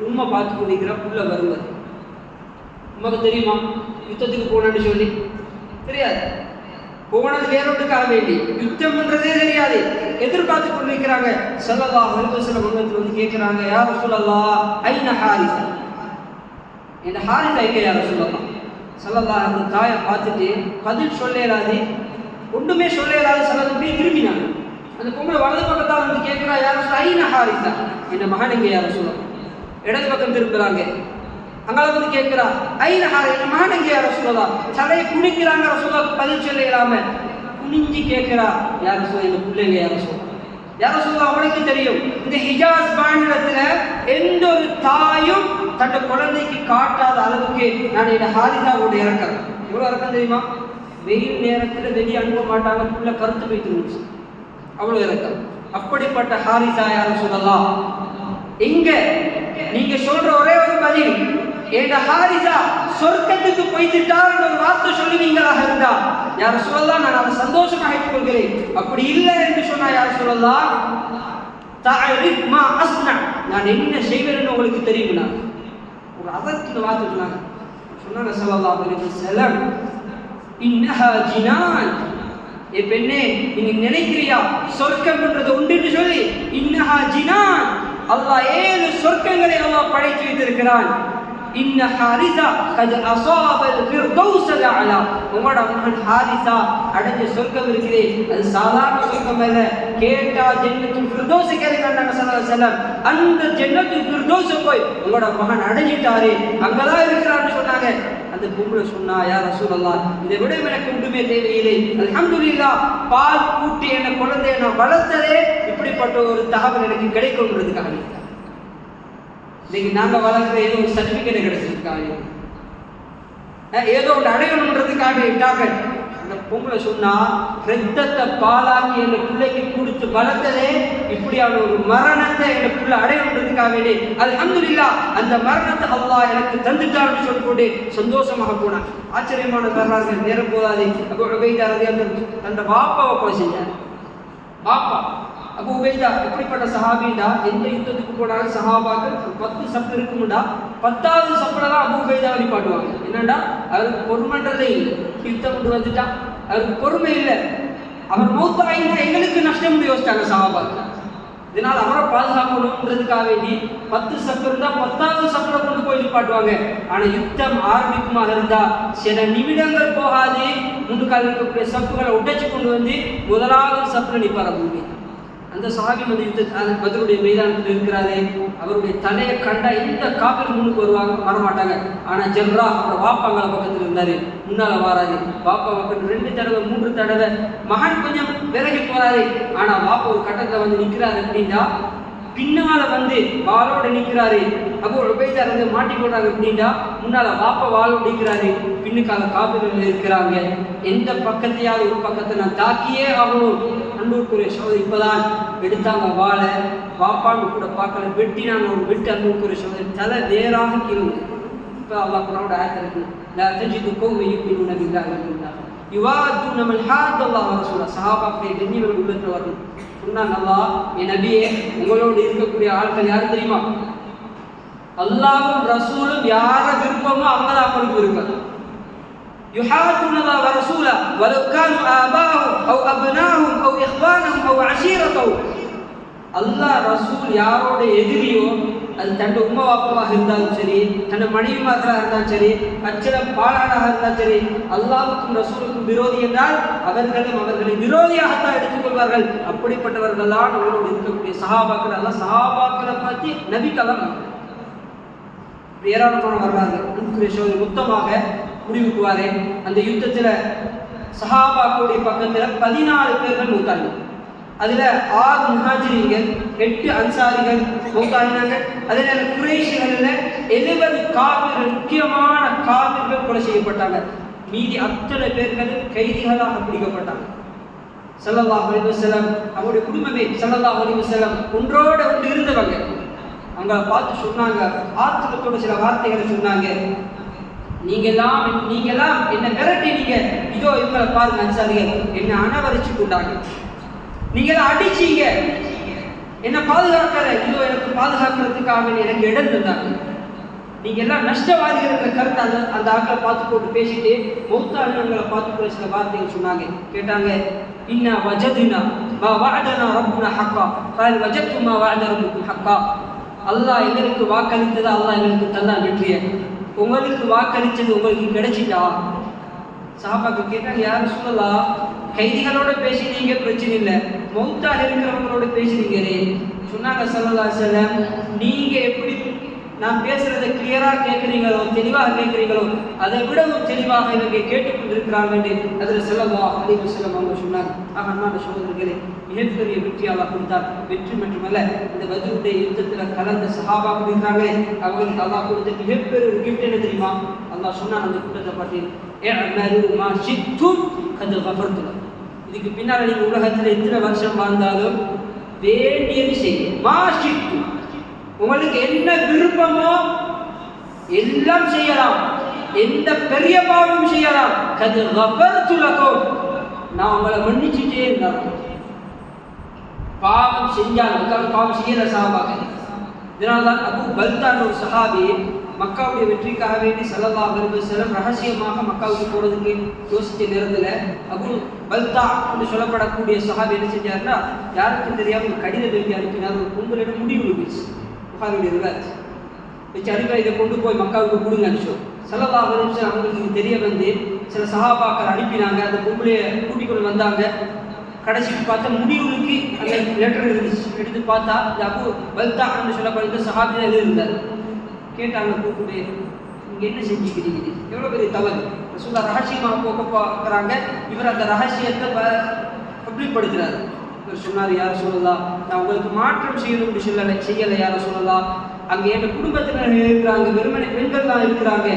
உம்மை பார்த்து கொண்டிருக்கிற புள்ள வருவது. உமக்கு தெரியுமா யுத்தத்துக்கு போனேன்னு சொல்லி? தெரியாது. போனது வேறொன்றுக்காக வேண்டி, யுத்தம் பண்றதே தெரியாது, எதிர்பார்த்து கொண்டிருக்கிறாங்க. ஸல்லல்லாஹு அலைஹி வஸல்லம் வந்து கேட்கிறாங்க, யா ரசூலல்லாஹ் ஐன ஹாரிஸா, இந்த ஹாரிஸா எங்க யா ரசூலல்லாஹ்? ஸல்லல்லாஹு அலைஹி வஸல்லம் தாயை பார்த்துட்டு பதில் சொல்ல இயலாது, ஒன்றுமே சொல்ல இயலாது. ஸல்லல்லாஹு திரும்பினாங்க. அந்த பொம்பளை வலது பக்கத்தால் வந்து கேட்கிறா, யாரும் ஐன ஹாரிஸா, என் மகன் எங்க யாரும் சொல்லலாம். இடது பக்கம் திரும்புறாங்க. அங்கால வந்து கேட்கிறா, ஐன ஹாரி, என் மகன் எங்க யாரும் சொல்லலாம். தலையை குனிக்கிறாங்க. ரசூலுல்லாஹ் பதில் சொல்ல இயலாம குனிஞ்சு கேட்கிறா, யாரும் சொல்ல, எங்க பிள்ளைங்க யாரும் சொல்லலாம். யாரும் சொல்லலாம். அவனுக்கு தெரியும், இந்த ஹிஜாஸ் மாநிலத்துல எந்த ஒரு தாயும் தன்னை குழந்தைக்கு காட்டாத அளவுக்கு நான் என் ஹாரிஸாவோட இறக்கிறேன். எவ்வளவு இறக்கம் தெரியுமா? வெயில் நேரத்துல வெளியே அனுப்ப மாட்டாங்க, புள்ள கருத்து வைத்து அவ்வளவு இறக்கம். அப்படிப்பட்ட ஹாரிஸா யாரும் சொல்லலாம். எங்க நீங்க சொல்ற ஒரே ஒரு பதில், என் ஹாரிஸா சொர்க்கத்துக்கு போய்த்துட்டார் என்ற ஒரு வார்த்தை சொல்லுவீங்களாக இருந்தா யாரும் சொல்லலாம், நான் அதை சந்தோஷமாக ஏற்றுக்கொள்கிறேன். அப்படி இல்லை என்று சொன்னா யாரும் சொல்லலாம், தஅரிஃப் மா அஸ்னா, நான் என்ன செய்வேன்னு உங்களுக்கு தெரியுமா? ஒரு அதற்கு வார்த்தை சொன்னாங்க. ஸல்லல்லாஹு அலைஹி வஸல்லம், இன்னஹா ஜினான், ஏ பெண்ணே, நீ நினைக்கிறியா சொர்க்கம் என்றது உண்டு சொல்லி? இன்னஹா ஜினான், அல்லாஹ் 7 சொர்க்கங்களை அல்லாஹ் படைத்து வைத்திருக்கிறான். இன்ன ஹாரிஸா கத் அஸாபல் ஃபிர்தௌஸ் அலா, உங்களோட மகன் ஹாரிஸா அடைஞ்ச சொர்க்கம் இருக்கிறே, அது சாதாரண சொர்க்கம் அல்ல. கேட்டா ஜன்னத்துல் ஃபிர்தௌஸ் கேட்கிறாங்க ஸல்லல்லாஹு அலைஹி வஸல்லம். அந்த ஜன்னத்துல் ஃபிர்தௌஸ் போய் உங்களோட மகன் அடைஞ்சிட்டாரே, அங்கதான் இருக்கிறான்னு சொன்னாங்க. அந்த பொம்பளை சொன்னா, யா ரசூலல்லாஹ், இதை விட எனக்கு ஒன்றுமே தேவையில்லை, அல்ஹம்துலில்லாஹ், பால் கூட்டி என்ன குழந்தைய நான் வளர்த்ததே இப்படிப்பட்ட ஒரு தகவல் எனக்கு கிடைக்கும்ன்றதுக்காக. இன்னைக்கு நாங்க வளர்க்குற ஏதோ ஒரு சர்டிபிகேட் கிடைச்சிருக்காங்க, ஏதோ ஒன்று அடையணுன்றதுக்காக. அந்த பொம்பளை சொன்னா, ரத்தத்தை பாலாக்கி என் பிள்ளைக்கு கொடுத்து வளர்த்ததே இப்படியான ஒரு மரணத்தை என் பிள்ளை அடையணுன்றதுக்காக வேண்டி அல்ஹம்துலில்லாஹ் அந்த மரணத்தை அல்லாஹ் எனக்கு தந்துட்டான்னு சொல்லிக்கொண்டு சந்தோஷமாக போனான். ஆச்சரியமான வரலாறு, நேரம் போதாது. அபூ உபைதா ரலியல்லாஹு தன் பாப்பாவை கொலை செஞ்சார். பாப்பா அபூ உபைதா எப்படிப்பட்ட சஹாபின்னா, எந்த யுத்தத்துக்கு போனாலும் சஹாபாக்கள் 10 சப்பு இருக்கும்டா, 10வது சப்புல தான் அபூ உபைதா வழிபாட்டுவாங்க. என்னடா, அவருக்கு பொறுமைன்றதே இல்லை. யுத்தம் கொண்டு வந்துட்டா அவருக்கு பொறுமை இல்லை. அவர் மௌத்தாயினா எங்களுக்கு நஷ்டம் யோசிச்சாங்க சஹாபாக்கள். இதனால் அவரை பாதுகாக்கணுன்றதுக்காக வேண்டி 10 சப்பு இருந்தா 10வது சப்புல கொண்டு போய் நிப்பாட்டுவாங்க. ஆனா யுத்தம் ஆரம்பிக்குமாக இருந்தா சில நிமிடங்கள் போகாது, முன்னுக்கால இருக்கக்கூடிய சப்புகளை உடைச்சு கொண்டு வந்து முதலாவது சப்புல நிற்பார் அபூ உபைதா. அந்த சஹாபி வந்து பத்ருடைய மைதானத்தில் இருக்கிறாரு. அவருடைய தலையை கண்டா எந்த காபிர் முன்னுக்கு வரமாட்டாங்க. ஆனா ஜர்ரா அவரோட வாப்பாங்கள பக்கத்தில் இருந்தாரு, முன்னால வாராரு. வாப்பா பக்கத்தில் 2 தடவை 3 தடவை மகன் கொஞ்சம் விலகி போறாரு. ஆனா வாப்பா ஒரு கட்டத்துல வந்து நிற்கிறாரு. அப்படின்னா பின்னால வந்து வாளோட நிற்கிறாரு. அபூ உபைதா வந்து மாட்டி போடுறாங்க. அப்படின்னா முன்னால வாப்பா வாளோட நிற்கிறாரு, பின்னுக்கால காபிர்கள் இருக்கிறாங்க. எந்த பக்கத்தையாவது ஒரு பக்கத்தை நான் தாக்கியே ஆகணும். அன்புக்குரிய சோதனை இப்பதான் எடுத்தாங்க வாழை, வாப்பான்னு கூட பார்க்கல, வெட்டினாங்க. ஒரு வெட்டு அன்புக்குரிய சோதனை தலை வேறாக கீழே. இப்போ அல்லாஹ் குர்ஆனோட ஆயத்து இருக்கு, லா தஜிது கௌமன் யுமினூன பில்லாஹி வல் யௌமில் ஆகிர் யுவாதுன மன் ஹாதல்லாஹ வ ரசூலஹு. சஹாபாக்களை கண்ணியங்கள் உள்ளத்தில் வரணும். சொன்னாங்க, அல்லாஹ் என் நபியே உங்களோடு இருக்கக்கூடிய ஆட்கள் யாரு தெரியுமா? அல்லாஹ்வும் ரசூலும் யார விருப்பமோ அவங்க தான் அவங்களுக்கு விருப்பம். يحادون الله ورسوله ولو كانوا آباءهم أو أبناءهم أو إخوانهم أو عشيرتهم. அல்லாஹ் ரசூல் யாரோட எதிரியோ அது தன் உம்மா வாப்பாவாக இருந்தாலும் சரி, தன் மனைவிமார்களாக இருந்தாலும் சரி, கச்சில பாலாடாக இருந்தாலும் சரி, அல்லாஹ்வுக்கும் ரசூலுக்கும் விரோதி என்றால் அவர்களும் அவர்களை விரோதியாகத்தான் எடுத்துக்கொள்வார்கள். அப்படிப்பட்டவர்கள் தான் அவர்களோடு இருக்கக்கூடிய சஹாபாக்கள். அல்லாஹ் சஹாபாக்களை பற்றி நபிக்கெல்லாம் ஏராளமான வரலாறு மொத்தமாக முடிவுக்குவாரு. அந்த யுத்தத்தில் சஹாபாக்களுடைய பக்கத்தில் 14 பேர்கள் மூத்தாங்க. அதுல 6 முஹாஜிர்கள், 8 அன்சாரிகள் மூத்தாயினாங்க. அதே நேரம் குறைஷிகளில் 70 காபிர்கள், முக்கியமான காபிர்கள் கொலை செய்யப்பட்டாங்க. மீதி அத்தனை பேர்கள் கைதிகளாக பிடிக்கப்பட்டாங்க. ஸல்லல்லாஹு அலைஹி வஸல்லம் அவருடைய குடும்பமே ஸல்லல்லாஹு அலைஹி வஸல்லம் ஒன்றோட ஒன்று இருந்தவங்க. அவங்க பார்த்து சொன்னாங்க, ஆத்திரத்தோட சில வார்த்தைகளை சொன்னாங்க. நீங்கெல்லாம் என்ன விரட்டினீங்க, இதோ இவங்களை பாருங்க அன்சாரிகள் என்ன அனவரிச்சு கொண்டாங்க. நீங்க அடிச்சீங்க, என்ன பாதுகாக்கல, இதோ எனக்கு பாதுகாக்கிறதுக்காக எனக்கு இடம் தந்தாங்க. நீங்க எல்லாம் நஷ்டவாதிகள் என்ற கருத்தை அந்த ஆக்களை பார்த்து போட்டு பேசிட்டு மௌத்தாளிகளை பார்த்து கூட சில வார்த்தைகள் சொன்னாங்க. கேட்டாங்க, இன்னா வஜதுனா மா வஅதனா ரப்புனா ஹக்கா ஃபல் வஜத்து மா வஅத ரப்புக்கும் ஹக்கா. அல்லாஹ் எங்களுக்கு வாக்களித்தது அல்லாஹ் எங்களுக்கு தந்தான் வெற்றியை, உங்களுக்கு வாக்களித்தது உங்களுக்கு கிடைச்சிட்டா? சஹாபாக்கள் கேட்டாங்க, யார் சொல்லலாம், கைதிகளோட பேசினீங்க பிரச்சனை இல்லை, மௌத்தாக இருக்கிறவங்களோட பேசுறீங்களே. சொன்னாங்க ஸல்லல்லாஹு அலைஹி வஸல்லம், நீங்க எப்படி நான் பேசுறதை கிளியரா கேட்குறீங்களோ, தெளிவாக கேட்குறீங்களோ, அதை விடவும் தெளிவாக இவங்க கேட்டுக்கொண்டிருக்கிறாங்க என்று அதில் ஸல்லல்லாஹு அலைஹி வஸல்லம் அவங்க சொன்னாங்க. அன்பான சகோதரர்களே, மிகப்பெரிய வெற்றி அல்லாஹ் கொடுத்தார். வெற்றி மட்டுமல்ல, இந்த பத்ருடைய யுத்தத்தில் கலந்த சஹாபாக்கள் இருக்கிறாங்களே, அவங்களுக்கு அல்லாஹ் கொடுத்த மிகப்பெரிய ஒரு கிஃப்ட் என்ன தெரியுமா? அல்லாஹ் சொன்னான் அந்த கூட்டத்தை பார்த்து, இஅமலு மா ஷி'தும் கத் கஃபர்து லக்கும். இதுக்கு பின்னால் நீங்கள் உலகத்தில் எத்தனை வருஷம் வாழ்ந்தாலும் வேண்டியது செய்யும். மா ஷி'தும், உங்களுக்கு என்ன விருப்பமோ எல்லாம் செய்யலாம், எந்த பெரிய பாவமும் செய்யலாம். கத் கஃபர்து லக்கும், நான் உங்களை மன்னிச்சுட்டே இருந்தாலும். பாவம் செஞ்சாலும் பாவம் செய்யற சஹாபாக்கள். இதனால்தான் அபூ பல்தான் ஒரு சஹாபி மக்காவுடைய வெற்றிக்காக வேண்டி ஸல்லல்லாஹு அலைஹி வஸல்லம் ரகசியமாக மக்காவுக்கு போறதுக்கு யோசிச்ச நேரத்தில் அபூ பல்தா என்று சொல்லப்படக்கூடிய சஹாபி என்ன செஞ்சாருன்னா, யாருக்கும் தெரியாமல் கடிதம் எழுதி அனுப்பினார். ஒரு பொங்கலிடம் முடிவு இருந்துச்சு, புகாரியுடைய ரிவாஜ் வச்சு அனுப்பி இதை கொண்டு போய் மக்காவுக்கு கொடுங்க அனுப்பிச்சோம். ஸல்லல்லாஹு அலைஹி வஸல்லம் அவங்களுக்கு தெரிய வந்து சில சஹாபாக்கள் அனுப்பினாங்க. அந்த பொம்பளையை கூட்டிக் கொண்டு வந்தாங்க. கடைசிக்கு பார்த்தா முடிவுக்கு அந்த லெட்டர் இருந்துச்சு. எடுத்து பார்த்தா இந்த அபூ பல்தா என்று சொல்லப்படுற சஹாபி தான் எழுதியிருந்தார். கேட்டாங்க, கூப்பிட்டு நீங்க என்ன செஞ்சுக்கிறீங்க, எவ்வளோ பெரிய தவறு, ரசூலுல்லாஹ் ரகசியமாக போக்க பார்க்குறாங்க. இவர் அந்த ரகசியத்தை பப்ளிக்படுத்துறாரு. இவர் சொன்னார், யார் சொல்லலாம், நான் உங்களுக்கு மாற்றம் செய்யணும்னு செய்யலை யார சொல்லலாம். அங்கே என் குடும்பத்தினர் இருக்கிறாங்க, வெறுமனை பெண்கள் தான் இருக்கிறாங்க.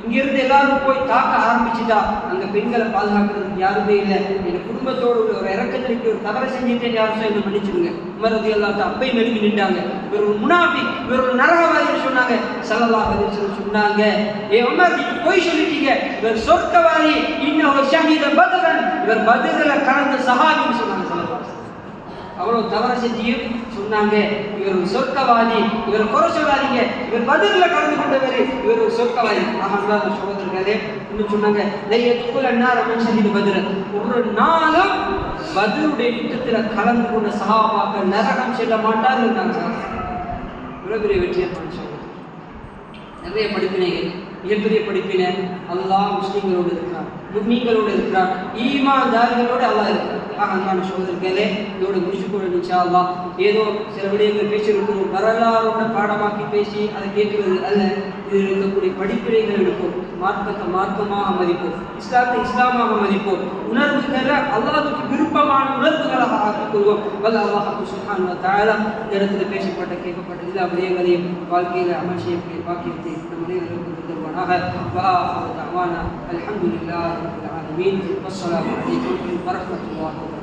இங்கிருந்து எல்லாரும் போய் தாக்க ஆரம்பிச்சுட்டா அங்கே பெண்களை பாதுகாக்கிறதுக்கு யாருமே இல்லை. என் குடும்பத்தோடு ஒரு இறக்கத்திற்கு ஒரு தவறை செஞ்சுட்டேன், யாரும் என்ன மன்னிச்சுடுங்க. உமர் ரலியல்லாஹு அன்ஹு அப்பையும் எழுப்பி நின்றாங்க. இவர் ஒரு முனாஃபிக், இவர் ஒரு நரகவாதின்னு சொன்னாங்க. ஸல்லல்லாஹு அலைஹி வஸல்லம் சொன்னாங்க, ஏ உமர், நீங்க போய் சொல்லிட்டீங்க, இவர் சொர்க்கவாதி, இன்னஹு ஷஹீத பத்ரன், இவர் பத்ரில் கலந்த சஹாபின்னு சொன்னாங்க. அவ்வளவு தவறு செஞ்சியும் சொன்னாங்க, இவர் ஒரு சொர்க்கவாதி, இவர் குறை சொல்லாதீங்க, இவர் பத்ரில் கலந்து கொண்டவர், இவர் ஒரு சொர்க்கவாதி. அன்பார்ந்த சகோதரர்களே, இன்னும் சொன்னாங்க, ஒரு நாளும் பத்ருடைய யுத்தத்தில் கலந்து கொண்ட சஹாபாக்கள் நரகம் செல்ல மாட்டார்கள். இவ்வளவு பெரிய வெற்றியை நிறைய படிப்பினைகள், மிகப்பெரிய படிப்பினை. அல்லாஹ் முஸ்லிம்களோடு இருக்கிறார், முஃமின்களோடு இருக்கிறார், ஈமான்தாரிகளோடு அல்லாஹ் இருக்கிறார். அன்பான சகோதரர்களே, இதோடு முடிச்சுக்கொள்ள இன்ஷா அல்லாஹ். ஏதோ சில விடயங்கள் பேசியிருக்கிறோம், வரலாறு பாடமாக்கி பேசி அதை கேட்கிறது அல்ல. இதில் இருக்கக்கூடிய படிப்பினைகள் எடுப்போம், மார்க்கத்தை மார்க்கமாக மதிப்போம், இஸ்லாத்தை இஸ்லாமாக மதிப்போம், உணர்வுகளை அல்லாஹ்வுக்கு விருப்பமான உணர்வுகளாக ஆக்கிக் கொள்வோம். வல்ல அல்லாஹ் சுப்ஹானஹு வ தஆலா இந்த இடத்துல பேசப்பட்ட கேட்கப்பட்ட எல்லா விடயங்களையும் வாழ்க்கையில் அமல் செய்யக்கூடிய பாக்கியத்தை நம்முடைய தருவானாக. வஆஹிரு தஅவானா அல்ஹம்துலில்லாஹி ரப்பில் ஆலமீன். வஸ்ஸலாமு அலைக்கும் வரஹ்மத்துல்லாஹி